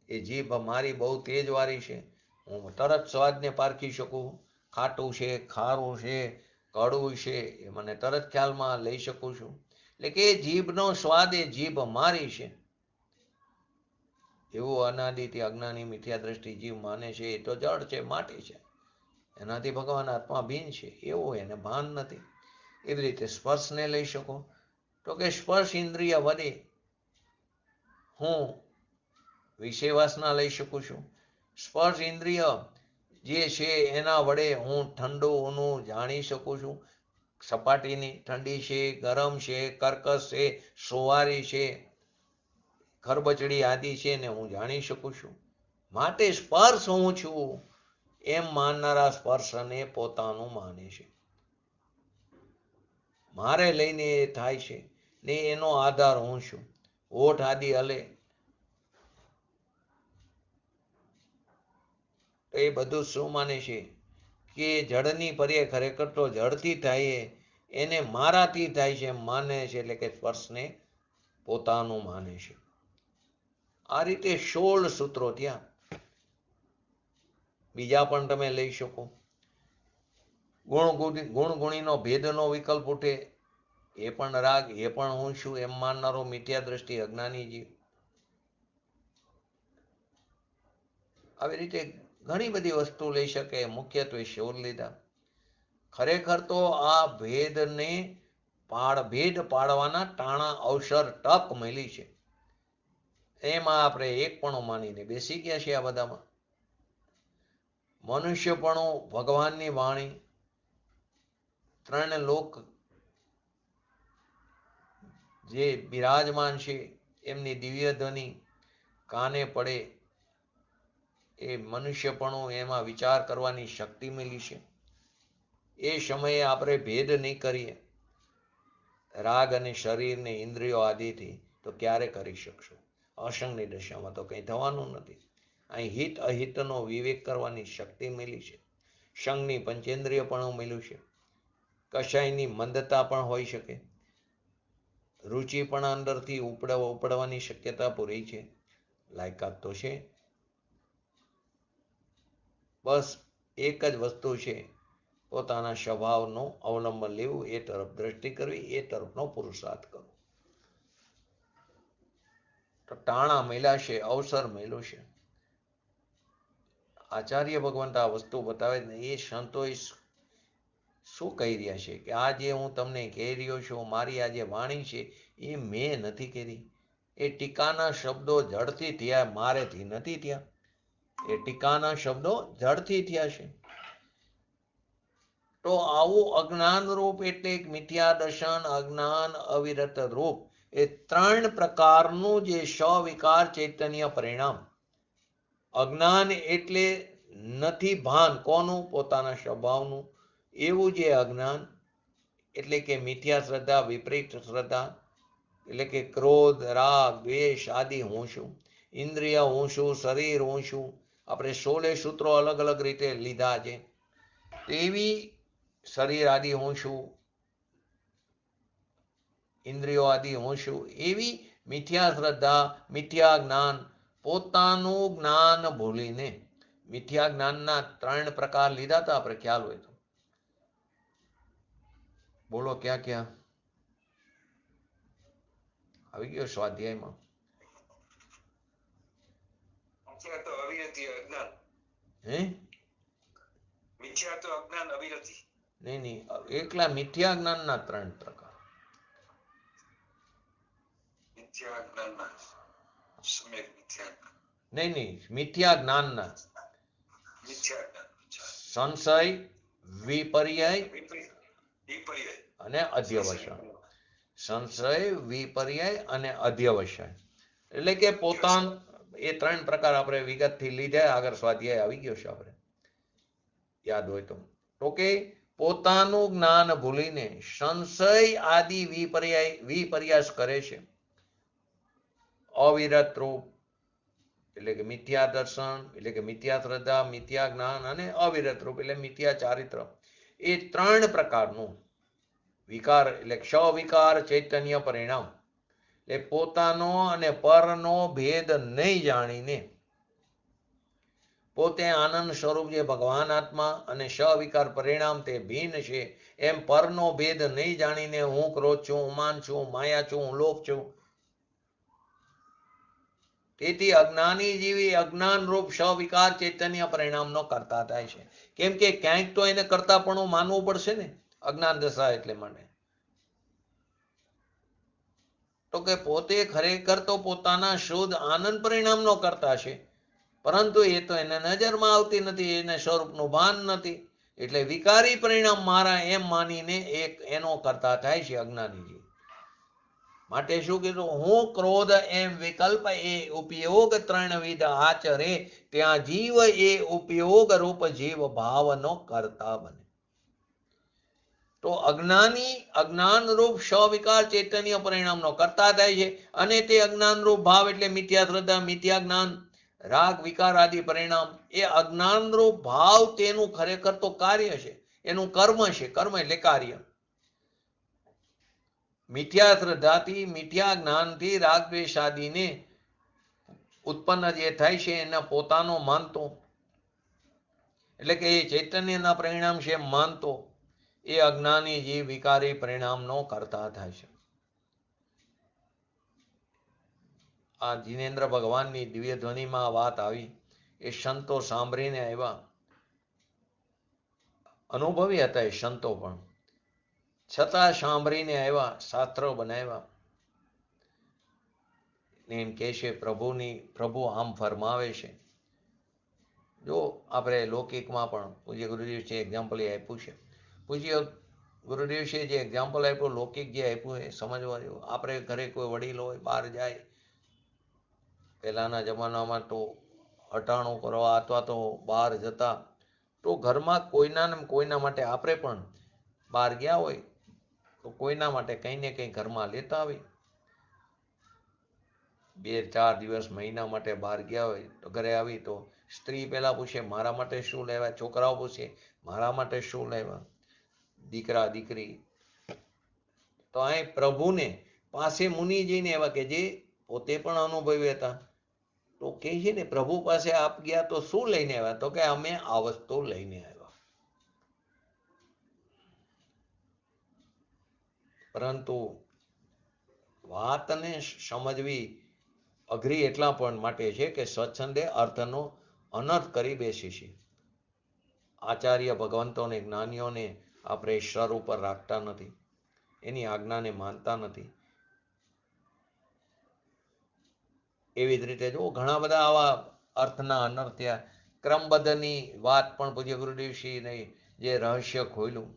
એ જીભ મારી બહુ તેજવાળી છે. હું તરત સ્વાદને પારખી શકું. ખાટું છે, ખારું છે, કડવું છે એ મને તરત ખ્યાલમાં લઈ શકું છું. એટલે કે જીભનો સ્વાદ એ જીભ મારી છે એવું અનાદિથી અજ્ઞાની મિથ્યા દ્રષ્ટિ જીવ માને છે. એ તો જળ છે, માટી છે, એનાથી ભગવાન આત્મા ભિન્ન છે એવું એને ભાન નથી. એવી રીતે સ્પર્શને લઈ શકો તો કે સ્પર્શ ઇન્દ્રિય વડે હું વિષય વાસના લઈ શકું છું. સ્પર્શ ઇન્દ્રિય જે છે એના વડે હું ઠંડુ ઊનું જાણી શકું છું. સપાટીની ઠંડી છે, ગરમ છે, કર્કશ છે, સોવારી છે, ખરબચડી આદિ છે ને હું જાણી શકું છું. માટે સ્પર્શ હું છું એમ માનનારા સ્પર્શને પોતાનું માને છે. મારે લઈને એ થાય છે ને એનો આધાર હું છું. ઓઠ આદિ હલે તો એ બધું શું માને છે કે જળની પર્યાય ખરેખર તો જળથી થાય એને મારાથી થાય છે એમ માને છે. એટલે કે સ્પર્શને પોતાનું માને છે. આ રીતે 16 સૂત્રો ત્યાં બીજા પણ તમે લઈ શકો. ગુણ ગુણીનો ભેદનો વિકલ્પ ઉઠે એ પણ રાગ, એ પણ હું છું એમ માનનારો મિથ્યા દ્રષ્ટિ અજ્ઞાની જીવ. આવી રીતે ઘણી બધી વસ્તુ લઈ શકે. મુખ્યત્વે 16 લીધા. ખરેખર તો આ ભેદને ભેદ પાડવાના ટાણા અવસર તક મળી છે. એમાં આપણે એકપણું માનીને બેસી ગયા છીએ. આ બધામાં મનુષ્યપણું, ભગવાનની વાણી, 3 લોક જે બિરાજમાન છે એમની દિવ્ય ધ્વનિ કાને પડે એ મનુષ્યપણું, એમાં વિચાર કરવાની શક્તિ મળી છે. એ સમયે આપણે ભેદ નહીં કરીએ રાગ અને શરીરને ઇન્દ્રિયો આદિથી તો ક્યારે કરી શકશો? અસંગની દશામાં તો કંઈ થવાનું નથી. અહીં હિત અહિતનો વિવેક કરવાની શક્તિ મળી છે. સંગની પંચેન્દ્રિય પણ મળ્યું છે. કશાયની મંદતા પણ હોઈ શકે. રુચિ પણ અંદરથી ઉપડવાની શક્યતા પૂરી છે. લાયકાત તો છે. બસ એક જ વસ્તુ છે, પોતાના સ્વભાવનો અવલંબન લેવું, એ તરફ દ્રષ્ટિ કરવી, એ તરફનો પુરુષાર્થ કરવો. તો ટાણા મેળા છે, અવસર મેળ્યો છે. આચાર્ય ભગવંત આ વસ્તુ બતાવે ને એ સંતો શું કહી રહ્યા છે કે આ જે હું તમને કહી રહ્યો છું, મારી આ જે વાણી છે એ મેં નથી કરી. એ ટીકાના શબ્દો જડથી થયા, મારેથી નથી થયા. એ ટીકાના શબ્દો જડથી થયા છે. તો આવું અજ્ઞાન રૂપ એટલે મિથ્યા દર્શન, અજ્ઞાન, અવિરત રૂપ, એ 3 પ્રકારનું જે સવિકાર ચૈતન્ય પરિણામ. અજ્ઞાન એટલે નથી ભાન કોનું? પોતાના સ્વભાવનું. એવું જે અજ્ઞાન એટલે કે મિથ્યા શ્રદ્ધા, વિપરીત શ્રદ્ધા, એટલે કે ક્રોધ, રાગ, દ્વેષ આદિ હું છું. ઇન્દ્રિય હું છું, શરીર હું છું. આપણે 16 સૂત્રો અલગ અલગ રીતે લીધા છે. તેવી શરીર આદિ હું છું, ઇન્દ્રિયો આદિ હું છું. એવી મિથ્યા શ્રદ્ધા, મિથ્યા જ્ઞાન, પોતાનું જ્ઞાન ભૂલીને મિથ્યા જ્ઞાનના 3 પ્રકાર લીધા હતા આપણે, ખ્યાલ હોય તો. બોલો ક્યાં ક્યાં આવી ગયો સ્વાધ્યાયમાં? નહીં, એકલા મિથ્યા જ્ઞાનના 3 પ્રકાર. નહીં, મિથ્યા જ્ઞાનના. સંશય, વિપર્યય અને અધ્યવસાય. સંશય, વિપર્યય અને અધ્યવસાય. એટલે કે પોતાનું એ 3 પ્રકાર આપણે વિગતથી લીધા. આગળ સ્વાધ્યાય આવી ગયો છે, આપણે યાદ હોય તો કે પોતાનું જ્ઞાન ભૂલીને સંશય આદિ વિપર્યાસ કરે છે. અવિરત રૂપ એટલે કે મિથ્યા દર્શન, એટલે કે મિથ્યા શ્રદ્ધા, મિથ્યા જ્ઞાન અને અવિરત રૂપ એટલે મિથ્યા ચારિત્ર. એ 3 પ્રકારનું વિકાર એટલે ક્ષવિકાર ચૈતન્ય પરિણામ. એ પોતાનો અને પરનો ભેદ નહીં જાણીને પોતે આનંદ સ્વરૂપ જે ભગવાન આત્મા અને સવિકાર પરિણામ તે ભિન્ન છે એમ પરનો ભેદ નહીં જાણીને હું ક્રોધ છું, ઉમાન છું, માયા છું, હું લોભ છું. તેથી અજ્ઞાની જીવી અજ્ઞાન રૂપ સવિકાર ચૈતન્ય પરિણામનો કરતા થાય છે. કેમ કે ક્યાંક તો એને કરતા પણ માનવું પડશે ને, અજ્ઞાન દશા એટલે માટે. તો કે પોતે ખરેખર તો પોતાના શુદ્ધ આનંદ પરિણામનો કરતા છે, પરંતુ એ તો એને નજરમાં આવતી નથી, એને સ્વરૂપનું ભાન નથી. એટલે વિકારી પરિણામ મારા એમ માનીને એક એનો કરતા થાય છે અજ્ઞાનીજી. માટે શું કીધું? હું ક્રોધ એમ વિકલ્પ એ ઉપયોગ ત્રણવિધ આચરે ત્યાં જીવ એ ઉપયોગ રૂપ જીવ ભાવનો કરતા બને. તો અજ્ઞાની અજ્ઞાન રૂપ સવિકાર ચૈતન્ય પરિણામનો કરતા થાય છે, અને તે અજ્ઞાન રૂપ ભાવ એટલે મિથ્યા શ્રદ્ધા, મિથ્યા જ્ઞાન, રાગ, વિકાર આદિ પરિણામ, એ અજ્ઞાન રૂપ ભાવ તેનું ખરેખર તો કાર્ય છે, એનું કર્મ છે. કર્મ એટલે કાર્ય. મિથ્યા શ્રદ્ધાથી, મિથ્યા જ્ઞાનથી રાગ દ્વેષ આદિને ઉત્પન્ન જે થાય છે એને પોતાનો માનતો, એટલે કે એ ચૈતન્યના પરિણામ છે માનતો, એ અજ્ઞાની જીવ વિકારી પરિણામનો કરતા થાય છે. આ જીનેન્દ્ર ભગવાનની દિવ્ય ધ્વનિમાં વાત આવી. એ સંતો સાંભળીને આવ્યા, અનુભવી હતા એ સંતો, પણ છતાં સાંભળીને આવ્યા, શાસ્ત્રો બનાવ્યા. એમ કે છે પ્રભુ આમ ફરમાવે છે. જો આપણે લૌકિકમાં પણ પૂજ્ય ગુરુદેવ છે એક્ઝામ્પલ એ આપ્યું છે. પૂજ્ય ગુરુદેવ છે જે એક્ઝામ્પલ આપ્યું, લૌકિક જે આપ્યું એ સમજવા જેવું. આપણે ઘરે કોઈ વડીલ હોય, બહાર જાય, પહેલાના જમાનામાં તો હટાણું કરવા અથવા તો બહાર જતા, તો ઘરમાં કોઈના માટે આપણે પણ બહાર ગયા હોય તો કોઈના માટે કંઈ ને કંઈ ઘરમાં લેતા આવી. 2-4 દિવસ મહિના માટે બહાર ગયા હોય તો ઘરે આવી તો સ્ત્રી પહેલા પૂછે મારા માટે શું લેવા, છોકરાઓ પૂછે મારા માટે શું લેવા, દીકરા દીકરી. તો અહીં પ્રભુને પાસે મુનિજીને એવા કે જે પોતે પણ અનુભવી હતા, તો કે છે ને પ્રભુ પાસે આપ ગયા તો શું લઈને આવ્યા? તો કે અમે આ વસ્તુ લઈને આવ્યા. પરંતુ વાતને સમજવી અઘરી એટલા પણ માટે છે કે સ્વચ્છંદે અર્થનો અનર્થ કરી બેસી છે. આચાર્ય ભગવંતોને, જ્ઞાનીઓને આપણે સર ઉપર રાખતા નથી, એની આજ્ઞાને માનતા નથી. એવી જ રીતે જો ઘણા બધા આવા અર્થના અનર્થ થયા. ક્રમબદ્ધની વાત પણ પૂજ્ય ગુરુદેવશ્રીને જે રહસ્ય ખોલ્યું,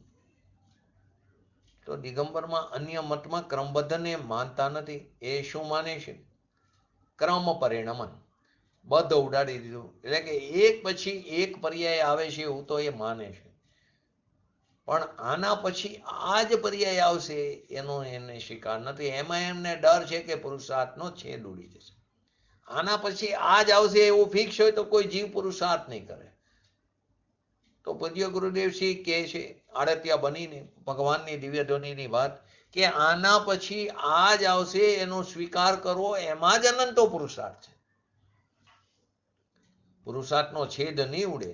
તો દિગંબરમાં અન્ય મતમાં ક્રમબદ્ધને માનતા નથી. એ શું માને છે? ક્રમ પરિણમન, બધ ઉડાડી દીધું, એટલે કે એક પછી એક પર્યાય આવે છે એવું તો એ માને છે, પણ આના પછી આ જ પર્યાય આવશે એનો એને સ્વીકાર નથી. એમાં એમને ડર છે કે પુરુષાર્થનો છેદ ઉડી જશે. આના પછી આ જ આવશે એવું ફિક્સ હોય તો કોઈ જીવ પુરુષાર્થ નહીં કરે. તો પૂજ્ય ગુરુદેવશ્રી કહે છે આડત્યા બનીને ભગવાનની દિવ્ય ધ્વનિની વાત, કે આના પછી આ જ આવશે એનો સ્વીકાર કરવો, એમાં જ અનંતો પુરુષાર્થ છે. પુરુષાર્થનો છેદ નહીં ઉડે.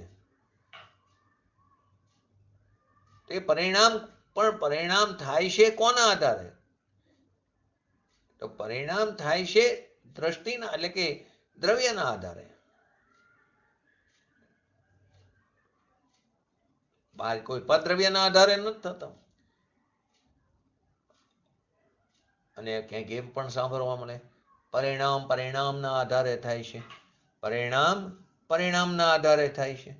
તે પરિણામ થાય છે કોના આધારે? તો પરિણામ થાય છે દ્રષ્ટિના, એટલે કે દ્રવ્યના આધારે. બહાર કોઈ પદ્રવ્યના આધારે નથી થતા. અને ક્યાંક એમ પણ સાંભળવા મળે પરિણામના આધારે થાય છે, પરિણામના આધારે થાય છે.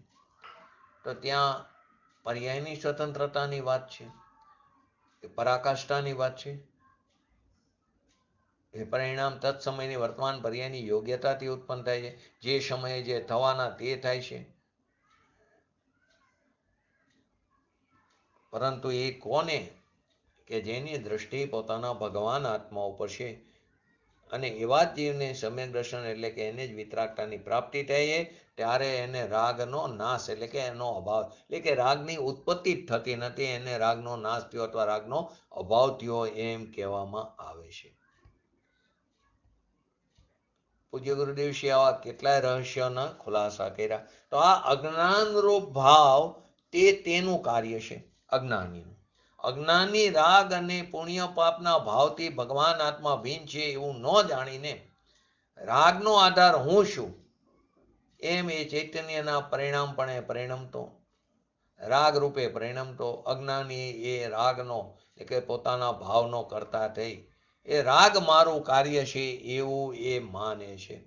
તો ત્યાં પર્યાયની સ્વતંત્રતાની વાત છે, એ પરાકાષ્ઠાની વાત છે. એ પરિણામ તત્સમયની વર્તમાન પર્યાયની યોગ્યતાથી ઉત્પન્ન થાય છે. જે સમયે જે થવાના તે થાય છે. પરંતુ એ કોને? કે જેની દ્રષ્ટિ પોતાના ભગવાન આત્મા ઉપર છે, અને એવા જ જીવને સમ્યક દર્શન એટલે કે એને જ વિતરાગતાની પ્રાપ્તિ થાય ત્યારે એને રાગનો નાશ, એટલે કે એનો અભાવ, એટલે કે રાગની ઉત્પત્તિ જ થતી નથી, એને રાગનો નાશ થયો અથવા રાગનો અભાવ થયો એમ કહેવામાં આવે છે. પૂજ્ય ગુરુદેવશ્રી આવા કેટલાય રહસ્યના ખુલાસા કર્યા. તો આ અજ્ઞાનરૂપ ભાવ તેનું કાર્ય છે, અજ્ઞાનીનું. અજ્ઞાની રાગ અને પુણ્ય પાપના ભાવથી ભગવાન આત્મા ભિન્ન છે એવું ન જાણીને રાગનો આધાર હું છું એમ એ ચૈતન્યના પરિણામપણે પરિણમતો, રાગ રૂપે પરિણમતો. અજ્ઞાની એ રાગનો એટલે પોતાના ભાવનો કરતા થઈ એ રાગ મારું કાર્ય છે એવું એ માને છે.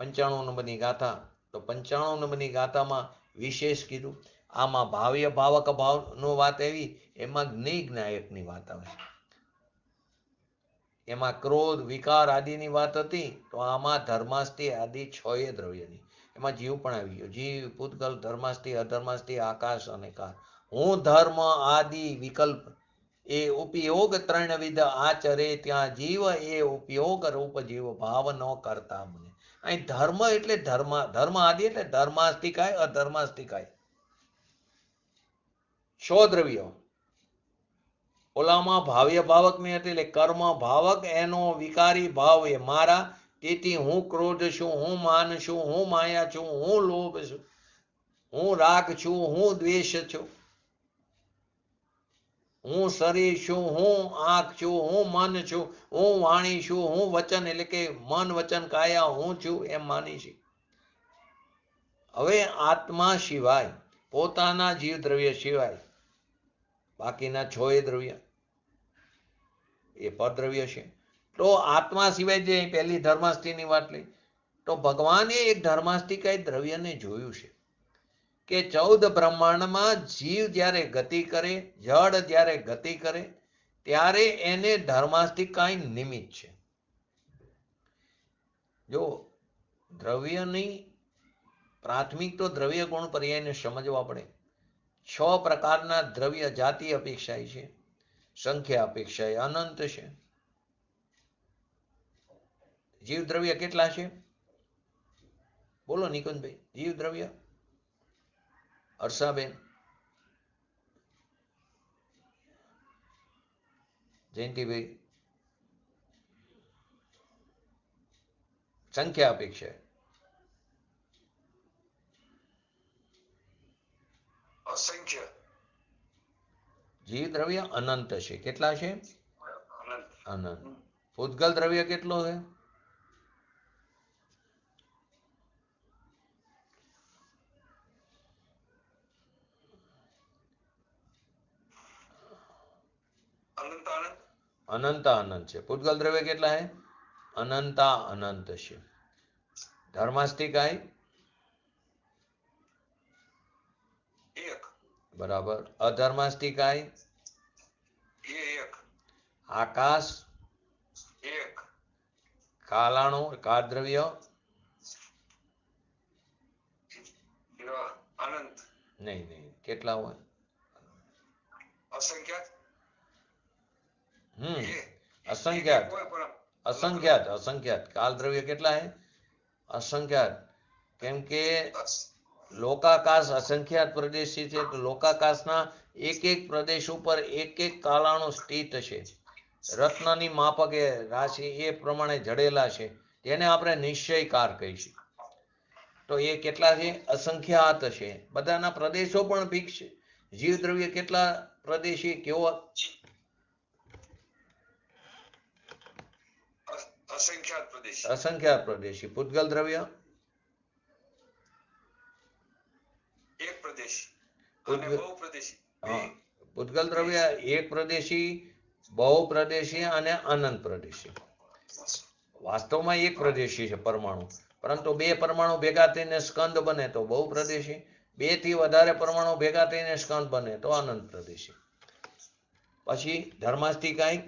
95 નંબરની ગાથા. તો 95 નંબરની ગાથામાં વિશેષ કીધું. આમાં ભાવ્ય ભાવક ભાવનો વાત આવી, એમાં જ્ઞેયજ્ઞાયકની વાત આવે. એમાં ક્રોધ વિકાર આદિની વાત હતી, તો આમાં ધર્માસ્તિ આદિ 6 દ્રવ્યની. એમાં જીવ પણ આવી ગયો. જીવ, પૂતગલ, ધર્માસ્તિ, અધર્માસ્તિ, આકાશ અને કાળ. હું ધર્મ આદિ વિકલ્પ એ ઉપયોગ 3 વિધ આચરે, ત્યાં જીવ એ ઉપયોગ રૂપ જીવ ભાવ ન કરતા બને. અહીં ધર્મ એટલે ધર્મ આદિ એટલે ધર્માસ્તિકાય અધર્માસ્તિકાય 6 દ્રવ્યો. ઓલામાં ભાવ્ય ભાવકની હતી એટલે કર્મ ભાવક, એનો વિકારી ભાવ એ મારા. તેથી હું ક્રોધ છું, હું માન છું, હું માયા છું, હું લોભ છું, હું રાગ છું, હું દ્વેષ છું, હું શરીર છું, હું આંખ છું, હું મન છું, હું વાણી છું, હું વચન એટલે કે મન વચન કાયા હું છું એમ માની છે. હવે આત્મા સિવાય, પોતાના જીવ દ્રવ્ય સિવાય બાકીના 6 દ્રવ્ય એ પરદ્રવ્ય છે. તો આત્મા સિવાય જે પહેલી ધર્માસ્તિની વાત લઈ, તો ભગવાને એક ધર્માસ્તિકાય દ્રવ્યને જોયું છે કે 14 બ્રહ્માંડમાં જીવ જ્યારે ગતિ કરે, જડ જ્યારે ગતિ કરે, ત્યારે એને ધર્માસ્તિકાય નિમિત્ત છે. જો દ્રવ્યની પ્રાથમિક તો દ્રવ્ય ગુણ પર્યાયને સમજવા પડે. 6 પ્રકારના દ્રવ્ય જાતિ અપેક્ષાય છે, સંખ્યા અપેક્ષાય અનંત છે. જીવ દ્રવ્ય કેટલા છે? બોલો નિકુંજભાઈ. જીવ દ્રવ્ય હર્ષાબેન, જયંતિભાઈ, સંખ્યા અપેક્ષા અસંખ્ય. જીવ દ્રવ્ય અનંત છે. કેટલા છે? અનંત. પૂતગલ દ્રવ્ય કેટલો છે? અનંત અનંત છે. પૂતગલ દ્રવ્ય કેટલા છે? અનંતા અનંત છે. ધર્માસ્તિકાય એક. બરાબર. અધર્માસ્તિકાય એક. આકાશ એક. કાલાણુ કાળદ્રવ્ય અનંત. નહીં. કેટલા હોય? અસંખ્યાત. અસંખ્યાત. અસંખ્યાત. કાલદ્રવ્ય કેટલા હે? અસંખ્યાત. કેમ કે લોકાકાશ અસંખ્યાત પ્રદેશી છે, તો લોકાકાશના એક એક પ્રદેશ ઉપર એક એક કાલાણુ સ્થિત છે. રત્નની માફકે રાશિ એ પ્રમાણે જડેલા છે, તેને આપણે નિશ્ચયકાર કહીશું. તો એ કેટલા છે? અસંખ્યાત છે. બધાના પ્રદેશો પણ ફિક્સ છે. જીવ દ્રવ્ય કેટલા પ્રદેશી? કેવો? અસંખ્યાત પ્રદેશી. પૂતગલ દ્રવ્ય એક પ્રદેશી. પૂતગલ દ્રવ્ય એક પ્રદેશી, બહુ પ્રદેશી અને અનંત પ્રદેશી. વાસ્તવમાં એક પ્રદેશી છે પરમાણુ, પરંતુ 2 પરમાણુ ભેગા થઈને સ્કંદ બને તો બહુ પ્રદેશી, 2 થી વધારે પરમાણુ ભેગા થઈને સ્કંદ બને તો અનંત પ્રદેશી. પછી ધર્માસ્તિકાય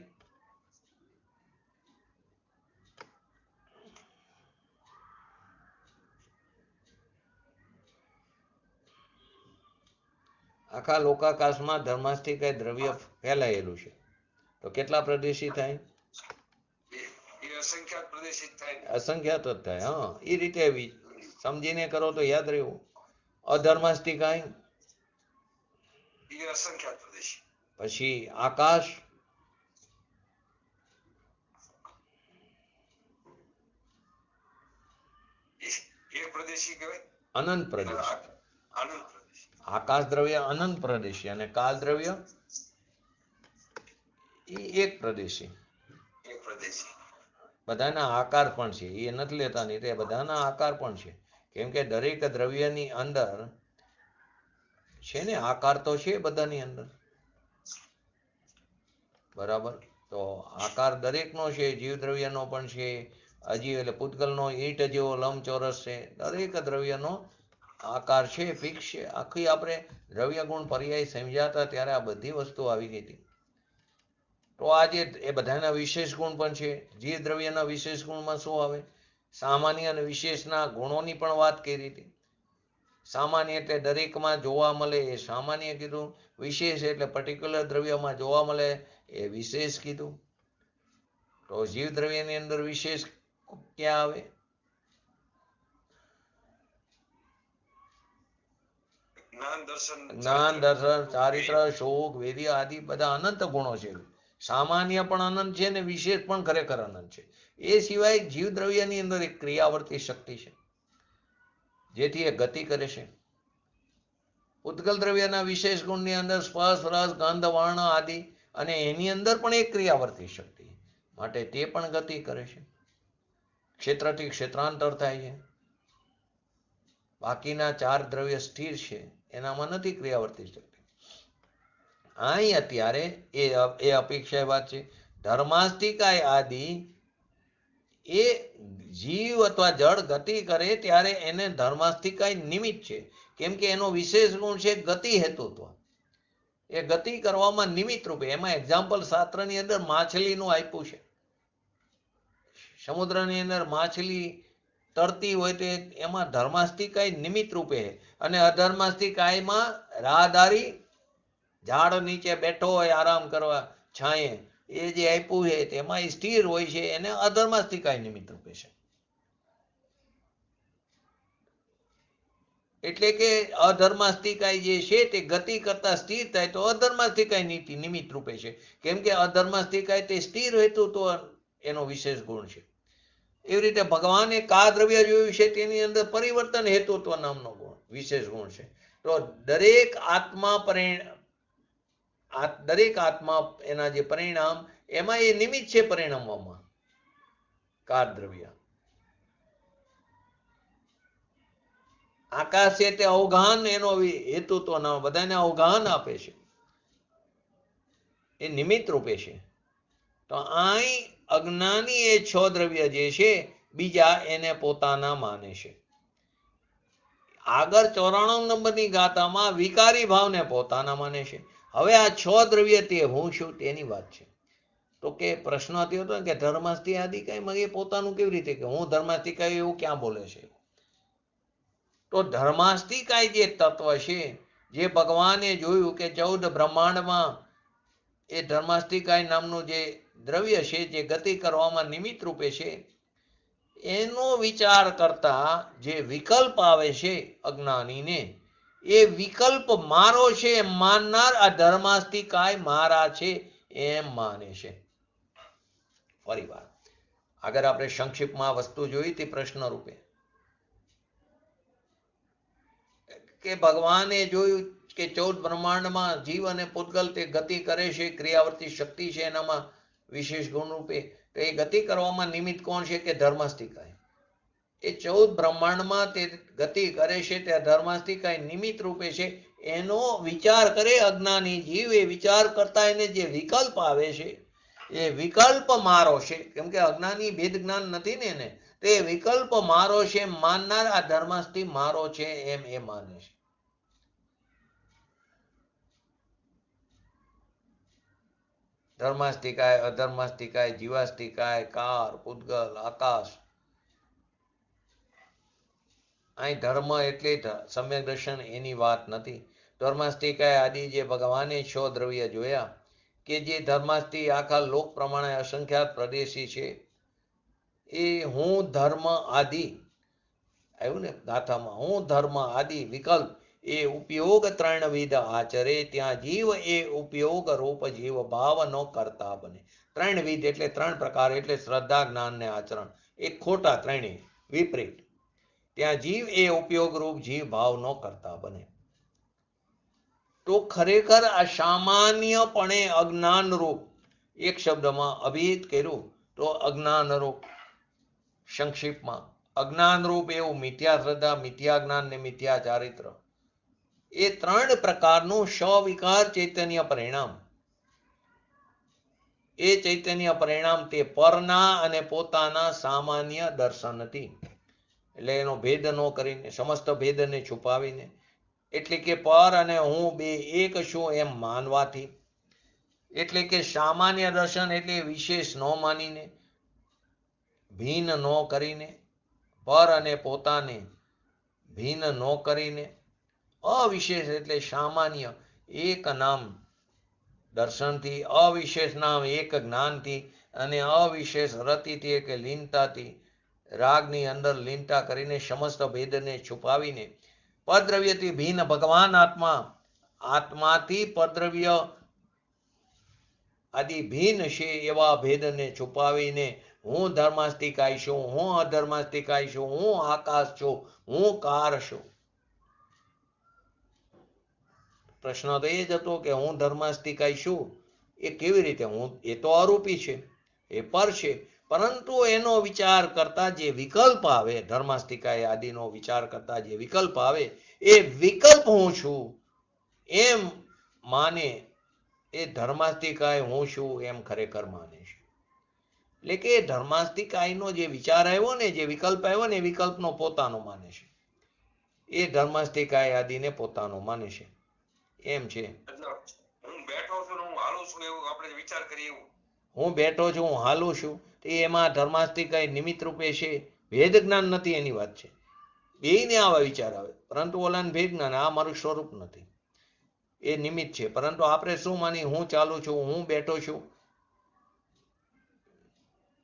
આખા લોકાકાશમાં ધર્માસ્તિકાય દ્રવ્ય ફેલાયેલું છે, તો કેટલા પ્રદેશી થાય? અસંખ્યાત જ થાય. હા, એ રીતે સમજીને કરો તો યાદ રહેવું. અધર્માસ્તિકાય પછી આકાશ એક પ્રદેશી કહેવાય. અનંત પ્રદેશ. આનંદ પ્રદેશી. આકાશ દ્રવ્ય અનંત પ્રદેશી અને કાલ દ્રવ્ય એ એક પ્રદેશી. એક પ્રદેશી. બધાના આકાર પણ છે, એ નથી લેતા, નહીં તે બધાના આકાર પણ છે. કેમ કે દરેક દ્રવ્યની અંદર છે ને આકાર તો છે બધાની અંદર, બરાબર. તો આકાર દરેકનો છે, જીવ દ્રવ્યનો પણ છે, અજીવ એટલે પૂતગલનો ઈંટ જેવો લંબચોરસ છે. દરેક દ્રવ્યનો આકાર છે, ફિક્સ છે. આખી આપણે દ્રવ્ય ગુણ પર્યાય સમજાતા ત્યારે આ બધી વસ્તુ આવી ગઈ હતી. તો આજે એ બધાના વિશેષ ગુણ પણ છે. જીવ દ્રવ્યના વિશેષ ગુણમાં શું આવે? સામાન્ય અને વિશેષના ગુણોની પણ વાત કરી હતી. સામાન્ય એટલે દરેકમાં જોવા મળે એ સામાન્ય કીધું, વિશેષ એટલે પર્ટિક્યુલર દ્રવ્યમાં જોવા મળે એ વિશેષ કીધું. તો જીવ દ્રવ્યની અંદર વિશેષ ક્યાં આવે? જ્ઞાન, દર્શન, ચારિત્ર, શોક, વેદ્ય આદિ બધા અનંત ગુણો છે. સામાન્ય પણ અનંત છે ને વિશેષ પણ ખરેખર અનંત છે. એ સિવાય જીવ દ્રવ્યની અંદર એક ક્રિયાવર્તી શક્તિ છે, જેથી એ ગતિ કરે છે. ઉદ્ગલ દ્રવ્યના વિશેષ ગુણની અંદર સ્પર્શ, રસ, ગંધ, વર્ણ આદિ, અને એની અંદર પણ એક ક્રિયાવર્તી શક્તિ, માટે તે પણ ગતિ કરે છે. ક્ષેત્રથી ક્ષેત્રાંતર થાય છે. બાકીના 4 દ્રવ્ય સ્થિર છે, એનામાં નથી ક્રિયાવર્તી શક્તિ. અહીં અત્યારે એ અપેક્ષા વાત છે. ધર્માસ્તિકાય આદિ એ જીવ અથવા જળ ગતિ કરે ત્યારે એને ધર્માસ્તિકાય નિમિત્ત છે. કેમ કે એનો વિશેષ ગુણ છે ગતિ હેતુત્વ. એ ગતિ કરવામાં નિમિત્ત રૂપે. એમાં એક્ઝામ્પલ શાસ્ત્રની અંદર માછલીનું આપ્યું છે. સમુદ્રની અંદર માછલી તરતી હોય તો એમાં ધર્માસ્તિકાય નિમિત્ત રૂપે, અને અધર્માસ્તિકાયમાં રાહદારી ઝાડ નીચે બેઠો હોય આરામ કરવા છાંયે, એ જે આપ્યું છે તેમાં સ્થિર હોય છે, એને અધર્માસ્તિકાય નિમિત્ત રૂપે છે. એટલે કે અધર્માસ્તિકાય જે છે તે ગતિ કરતા સ્થિર થાય તો અધર્માસ્તિકાય નીતિ નિમિત્ત રૂપે છે. કેમ કે અધર્માસ્તિકાય તે સ્થિર હેતુ તો એનો વિશેષ ગુણ છે. એવી રીતે ભગવાને કા દ્રવ્ય જોયું છે તેની અંદર પરિવર્તન હેતુત્વ નામનો ગુણ વિશેષ ગુણ છે. તો દરેક આત્મા એના જે પરિણામ એમાં એ નિમિત્ત છે પરિણામવામાં કાર દ્રવ્ય. આકાશ છે તે અવગાહન એનો હેતુત્વ નામ, બધાને અવગાહન આપે છે, એ નિમિત્ત રૂપે છે. તો અહીં અજ્ઞાની એ 6 દ્રવ્ય જે છે બીજા એને પોતાના માને છે. આગળ 94 નંબરની ગાથામાં વિકારી ભાવને પોતાના માને છે. હવે આ 6 દ્રવ્ય તે હું છું તેની વાત છે. તો કે પ્રશ્ન થયો હતો કે ધર્માસ્તિ આદિ કઈ એ પોતાનું કેવી રીતે કે હું ધર્માસ્તિકાય એવું ક્યાં બોલે છે? તો ધર્માસ્તિકાય જે તત્વ છે, જે ભગવાને જોયું કે 14 બ્રહ્માંડમાં એ ધર્માસ્તિકાય નામનું જે દ્રવ્ય છે જે ગતિ કરવામાં નિમિત્ત રૂપે છે, એનો વિચાર કરતા જે વિકલ્પ આવે છે અજ્ઞાનીને, એ વિકલ્પ મારો છે એમ માનનાર આ ધર્માસ્તિકાય મારા છે એમ માને છે. ફરી વાર આગળ આપણે સંક્ષિપ્તમાં વસ્તુ જોઈ હતી પ્રશ્ન રૂપે કે ભગવાને જોયું કે 14 બ્રહ્માંડમાં જીવ અને પૂતગલ તે ગતિ કરે છે, ક્રિયાવર્તી શક્તિ છે એનામાં વિશેષ ગુણ રૂપે. તો એ ગતિ કરવામાં નિમિત્ત કોણ છે? કે ધર્માસ્તિકાય. એ 14 બ્રહ્માંડમાં તે ગતિ કરે છે તે ધર્માસ્તિકાય નિમિત્ત રૂપે છે. એનો વિચાર કરે અજ્ઞાની જીવ, એ વિચાર કરતા એને જે વિકલ્પ આવે છે એ વિકલ્પ મારો છે. કેમ કે અજ્ઞાની ભેદ જ્ઞાન નથી ને એને, તે વિકલ્પ મારો છે માનનાર આ ધર્માસ્તિ મારો છે એમ એ માને છે. ધર્માસ્તિકાય, અધર્માસ્તિકાય, જીવાસ્તિકાય, કાર, પૂતગલ, આકાશ. અહીં ધર્મ એટલે સમ્યક દર્શન એની વાત નથી. ધર્માસ્તિકાય આદિ જે ભગવાને 6 દ્રવ્ય જોયા કે જે ધર્માસ્તિ આખા લોક પ્રમાણે અસંખ્યાત પ્રદેશી છે, એ હું ધર્મ આદિ આવ્યું ને ગાથામાં, હું ધર્મ આદિ વિકલ્પ એ ઉપયોગ 3 વિધ આચરે, ત્યાં જીવ એ ઉપયોગ રૂપ જીવ ભાવ નો કરતા બને. 3 વિધ એટલે 3 પ્રકાર, એટલે શ્રદ્ધા, જ્ઞાન ને આચરણ. એ ખોટા ત્રણેય વિપરીત. ત્યાં જીવ એ ઉપયોગરૂપ જીવ ભાવનો કરતા બને. તો ખરેખર આ સામાન્યપણે અજ્ઞાન રૂપ એક શબ્દમાં અભિહિત કર્યું તો અજ્ઞાન રૂપ, સંક્ષિપ્તમાં અજ્ઞાન રૂપ એવું મિથ્યા શ્રદ્ધા, મિથ્યા જ્ઞાન ને મિથ્યા ચારિત્ર, એ ત્રણ પ્રકારનું સવિકાર ચૈતન્ય પરિણામ. એ ચૈતન્ય પરિણામ તે પરના અને પોતાના સામાન્ય દર્શનથી, એટલે એનો ભેદ ન કરીને, સમસ્ત ભેદને છુપાવીને, એટલે કે પર અને હું બે એક છું એમ માનવાથી, એટલે કે સામાન્ય દર્શન એટલે વિશેષ ન માનીને, ભિન્ન ન કરીને, પર અને પોતાને ભિન્ન ન કરીને, અવિશેષ એટલે સામાન્ય એક નામ દર્શનથી, અવિશેષ નામ એક જ્ઞાનથી, અને અવિશેષ રતિથી એટલે લીનતાથી, રાગની અંદર લીનતા કરીને સમસ્ત ભેદને છુપાવીને, પદ્રવ્યથી ભિન્ન ભગવાન આત્મા, આત્માથી પદ્રવ્ય આદિ ભિન્ન છે એવા ભેદને છુપાવીને હું ધર્માસ્તિકાય છું, હું અધર્માસ્તિકાય છું, હું આકાશ છું, હું કાર છું. પ્રશ્ન તો એ જ હતો કે હું ધર્માસ્તિકાય છું એ કેવી રીતે? હું એ તો અરૂપી છે, એ પર છે, પરંતુ એનો વિચાર કરતા જે વિકલ્પ આવે, ધર્માસ્તિકાય આદિનો વિચાર કરતા જે વિકલ્પ આવે, એ વિકલ્પ હું છું એમ માને, એ ધર્માસ્તિકાય હું છું એમ ખરેખર માને છે. એટલે કે ધર્માસ્તિકાયનો જે વિચાર આવ્યો ને, જે વિકલ્પ આવ્યો ને, એ વિકલ્પનો પોતાનો માને છે, એ ધર્માસ્તિકાય આદિને પોતાનો માને છે. એમ છે. હું બેઠો છું, હું હાલું છું એવું આપણે વિચાર કરીએ એવું. હું બેઠો છું, હું હાલું છું, તો એમાં ધર્માસ્તિકાય નિમિત્ત રૂપે છે, ભેદ જ્ઞાન નથી એની વાત છે. બેયને આવા વિચાર આવે, પરંતુ ઓલાને ભેદ જ્ઞાન, આ મારું સ્વરૂપ નથી, એ નિમિત્ત છે. પરંતુ આપણે શું માની? હું ચાલુ છું, હું બેઠો છું.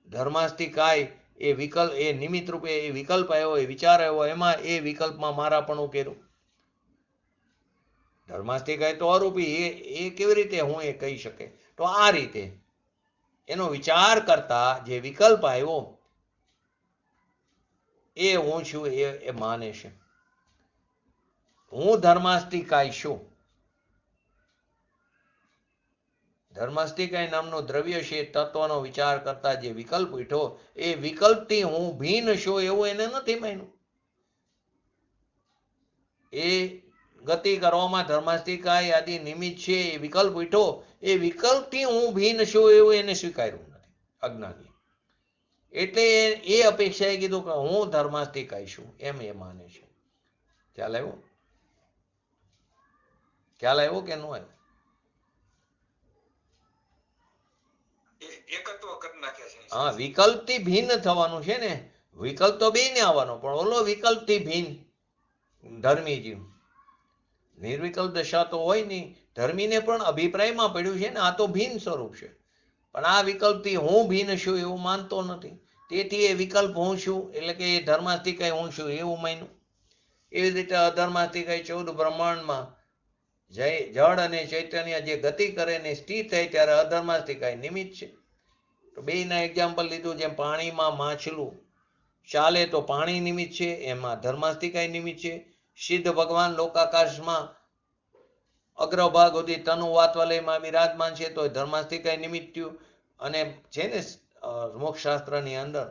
ધર્માસ્તિકાય એ વિકલ્પ, એ નિમિત્ત રૂપે એ વિકલ્પ આવ્યો, એ વિચાર આવ્યો, એમાં એ વિકલ્પમાં મારાપણું કર્યું. ધર્માસ્તિકાય તો અરૂપી, એ કેવી રીતે હું એ કહી શકે? તો આ રીતે એનો વિચાર કરતા જે વિકલ્પ આવ્યો એ હું છું એ માને છે. હું ધર્માસ્તિકાય છું. ધર્માસ્તિકાય નામનું દ્રવ્ય છે, તત્વનો વિચાર કરતા જે વિકલ્પ ઉઠ્યો, એ વિકલ્પથી હું ભિન્ન છું એવું એને નથી માન્યું. એ ગતિ કરવામાં ધર્માસ્તિકાય આદિ નિમિત્ત છે, એ વિકલ્પ ઉઠ્યો, એ વિકલ્પથી હું ભિન્ન છું એવું એને સ્વીકાર્યું નથી અજ્ઞાની. એટલે એ અપેક્ષાએ કીધું કે હું ધર્માસ્તિકાય છું એમ એ માને છે. ખ્યાલ આવ્યો? ખ્યાલ આવ્યો કે ન આવ્યો? એકત્વ કરી નાખે છે. હા, વિકલ્પથી ભિન્ન થવાનું છે ને. વિકલ્પ તો બેયને આવવાનો, પણ ઓલો વિકલ્પથી ભિન્ન ધર્મી જીવ. નિર્વિકલ્પ દશા તો હોય નહીં. ધર્મીને પણ અભિપ્રાયમાં પડ્યું છે ને આ તો ભિન્ન સ્વરૂપ છે, પણ આ વિકલ્પથી હું ભિન્ન છું એવું માનતો નથી. તેથી એ વિકલ્પ હું છું, એટલે કે એ ધર્માસ્તિકાય હું છું એવું માન્યું. એવી રીતે અધર્માસ્તિકાય 14 બ્રહ્માંડમાં જળ અને ચૈતન્ય જે ગતિ કરે ને સ્થિર થાય ત્યારે અધર્માસ્તિકાય નિમિત્ત છે. તો બેયના એક્ઝામ્પલ લીધું. જેમ પાણીમાં માછલું ચાલે તો પાણી નિમિત્ત છે, એમાં ધર્માસ્તિકાય નિમિત્ત છે. સિદ્ધ ભગવાન લોકાકાશમાં અગ્રભાગ સુધી તનુ વાતવલયમાં વિરાજમાન છે, તો ધર્માસ્તિકાય નિમિત્ત થયું. અને છે ને મોક્ષશાસ્ત્રની અંદર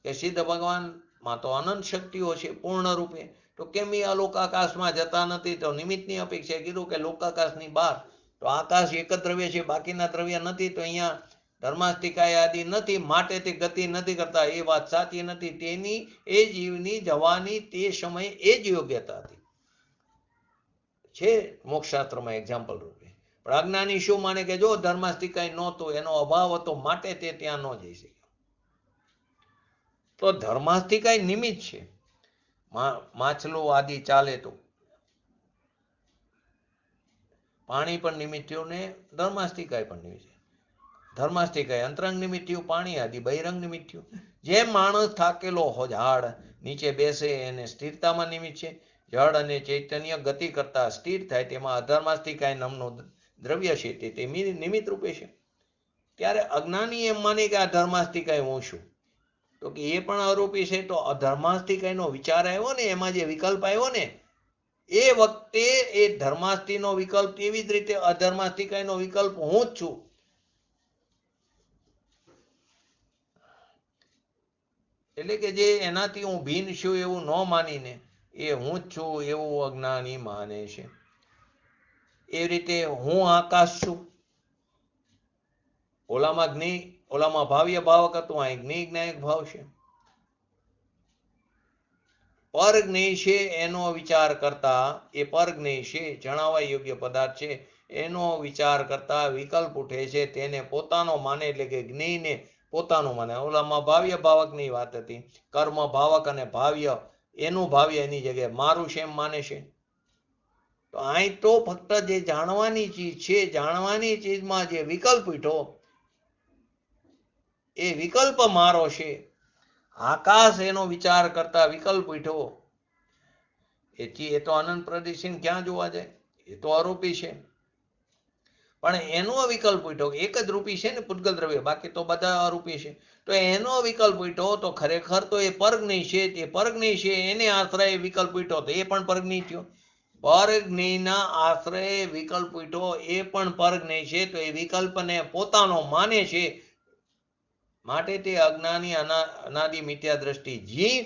કે સિદ્ધ ભગવાનમાં તો અનંત શક્તિઓ છે પૂર્ણ રૂપે, તો કેમ એ અલોકાકાશમાં જતા નથી? તો નિમિત્તની અપેક્ષાએ કીધું કે લોકાકાશની બહાર તો આકાશ એક જ દ્રવ્ય છે, બાકીના દ્રવ્ય નથી. તો અહીંયા ધર્માસ્તિકાય આદિ નથી, માટે તે ગતિ નથી કરતા, એ વાત સાચી નથી. તેની એ જીવની જવાની તે સમયે એ જ યોગ્યતા હતી છે મોક્ષશાસ્ત્રમાં એક્ઝામ્પલ રૂપે. પણ અજ્ઞાની શું માને કે જો ધર્માસ્તિકાય નહોતો, એનો અભાવ હતો, માટે તે ત્યાં ન જઈ શક્યો. તો ધર્માસ્તિકાય નિમિત્ત છે. માછલું આદિ ચાલે તો પાણી પણ નિમિત્ત થયું ને ધર્માસ્તિકાય પણ નિમિત્ત. ધર્માસ્તિકાય અંતરંગ નિમિત્ત થયું, પાણી આદિ બહિરંગ નિમિત્ત થયું. જેમ માણસ થાકેલો ઝાડ નીચે બેસે એને સ્થિરતામાં નિમિત્ત છે. જળ અને ચૈતન્ય ગતિ કરતા સ્થિર થાય, તેમાં અધર્માસ્તિકાય નામનું દ્રવ્ય છે તે નિમિત્ત રૂપે છે. ત્યારે અજ્ઞાની એમ માને કે આ ધર્માસ્તિકાય હું છું. તો કે એ પણ અરૂપી છે. તો ધર્માસ્તિકાનો વિચાર આવ્યો ને, એમાં જે વિકલ્પ આવ્યો ને, એ વખતે એ ધર્માસ્તિનો વિકલ્પ, એવી જ રીતે અધર્માસ્તિકાનો વિકલ્પ હું જ છું. એટલે કે જે એનાથી હું ભિન્ન છું એવું ન માનીને એ હું જ છું એવું અજ્ઞાની માને છે. એ રીતે હું આકાશ છું. ઓલામાં ભાવ્ય ભાવક હતું, અહીં જ્ઞેય જ્ઞાયક ભાવ છે. પરજ્ઞેય છે એનો વિચાર કરતા, એ પરજ્ઞેય છે, જણાવવા યોગ્ય પદાર્થ છે, એનો વિચાર કરતા વિકલ્પ ઉઠે છે. તેને પોતાનો માને, એટલે કે જ્ઞેયને પોતાનું માને. ઓલામાં ભાવ્ય ભાવકની વાત હતી. કર્મ ભાવક અને ભાવ્ય, એનું ભાવ્ય એની જગ્યાએ મારું છે એમ માને છે. તો અહીં તો ફક્ત જે જાણવાની ચીજ છે, જાણવાની ચીજમાં જે વિકલ્પ ઉઠો, એ વિકલ્પ મારો છે. આકાશ એનો વિચાર કરતા વિકલ્પ ઉઠો, એ તો અનંત પ્રદિશીન ક્યાં જોવા જાય? એ તો અરૂપી છે. પણ એનો વિકલ્પ ઉઠો, એક જ રૂપી છે ને પૂતગલ દ્રવ્ય, બાકી તો બધા અરૂપી છે. તો એનો વિકલ્પ ઉઠો તો ખરેખર તો એ પરજ્ઞેય છે. તે પરજ્ઞેય છે એને આશ્રય વિકલ્પ ઉઠો તો એ પણ પરજ્ઞેય થયો. પરજ્ઞેયના આશ્રય વિકલ્પ ઉઠો એ પણ પરજ્ઞેય છે. તો એ વિકલ્પને પોતાનો માને છે. માટે તે અજ્ઞાની અનાદિ મિથ્યા દ્રષ્ટિ જીવ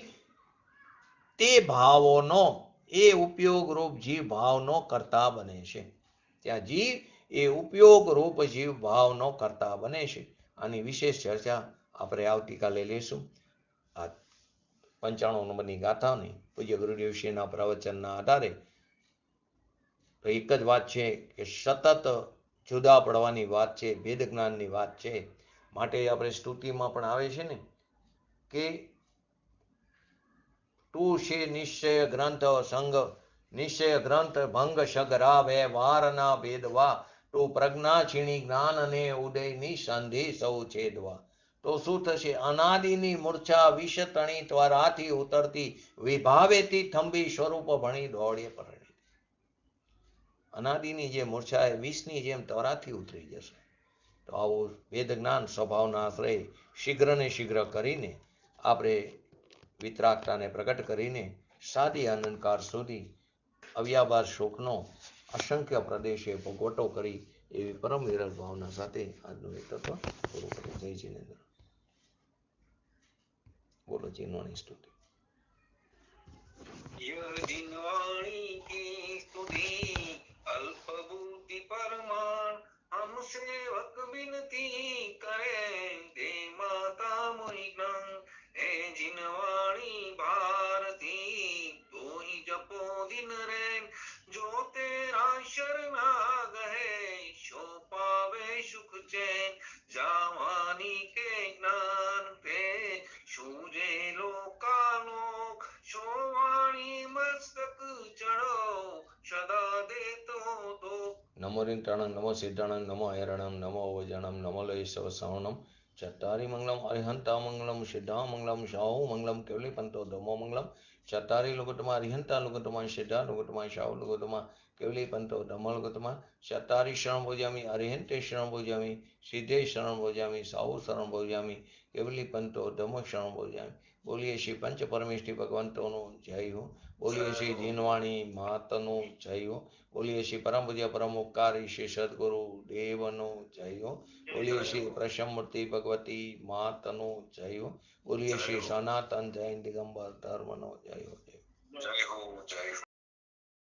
તે ભાવોનો, એ ઉપયોગ રૂપ જીવ ભાવનો કરતા બને છે. ત્યાં જીવ એ ઉપયોગ રૂપ જીવ ભાવનો કરતા બને છે. આની વિશેષ ચર્ચા આપણે આવતીકાલે લેશું. આ 95 નંબરની ગાથાની પૂજ્ય ગુરુદેવશ્રીના પ્રવચનના આધારે તો એક જ વાત છે કે સતત જુદા પડવાની વાત છે, ભેદ જ્ઞાનની વાત છે. માટે આપણે સ્તુતિમાં પણ આવે છે ને કે તું છે નિશ્ચય ગ્રંથ સંગ, નિશ્ચય ગ્રંથ ભંગ સગરા વ્યવહારના ભેદવા, તું પ્રજ્ઞા છીણી જ્ઞાન અને ઉદય નિસંધિ સૌ છેદવા. તો શું થશે? અનાદિની મૂર્છા વિષ તણી ત્વરાથી ઉતરતી, વિભાવેથી થંભી સ્વરૂપ ભણી દોડે પરણી. અનાદિની જે મૂર્છા એ વિષની જેમ ત્વરાથી ઉતરી જશે. તો આવું વેદ જ્ઞાન સ્વભાવના આશ્રય શીઘ્ર ને શીઘ્ર કરીને આપણે વિતરાગતાને પ્રગટ કરીને સાદી આનંદકાર સુધી અવ્યાભાર શોકનો અસંખ્ય પ્રદેશે ભોગવટો કરી એવી પરમ વિરલ ભાવના સાથે આજનું એક તત્વ પૂરું કર્યું. જય જીનેન્દ્ર. બોલો જીનવાણી સ્તુતિ. जिनवाणी की स्तुति अल्प बुद्धि परमाण, हम सेवक विनती करे दे माता मोहि ज्ञान. हे जिनवाणी भारती तो ही जपो दिन रे, जो तेरा शरणाग है सो पावे सुख चैन. जावानी के ज्ञान पे सूझे लोकालोक, सोवाणी मस्तक चढ़ो सदा देतो तो. નમો રિંટાણં નમો સિદ્ધાણં નમો હૈરણં નમો વજણં નમો લય સવ સવણં ચત્તારી મંગલમ અરિહંતા મંગલમ સિદ્ધા મંગલમ શાહુ મંગલમ કેવલી પંતો ધમો મંગલમ. ચત્તારી લુગતમાં અરિહંતા લુગતમાં સિદ્ધા લુગતમાં શાહુ લુગતમાં કેવલી પંતો ધમો લુગતમાં. ચત્તારી શરણ ભોજામી અરિહંતે શરણ ભોજામી સિદ્ધે શરણ ભોજામી સાહુ શરણ ભોજામી કેવલી પંતો ધમો શરણ ભોજામી. બોલીએ શ્રી પંચ પરમેષ્ઠી ભગવંતોનું જય હો. બોલીએ શ્રી જીનવાણી માતનું જય હો. બોલીએ શ્રી પરમ પૂજ્ય પરમ ઉપકારી શ્રી સદગુરુ દેવનું જય હો. બોલીએ શ્રી પ્રસમમૂર્તિ ભગવતી માતનું જય હો. બોલીએ શ્રી સનાતન જૈન દિગંબર ધર્મનો જય હો. જય હો જય હો.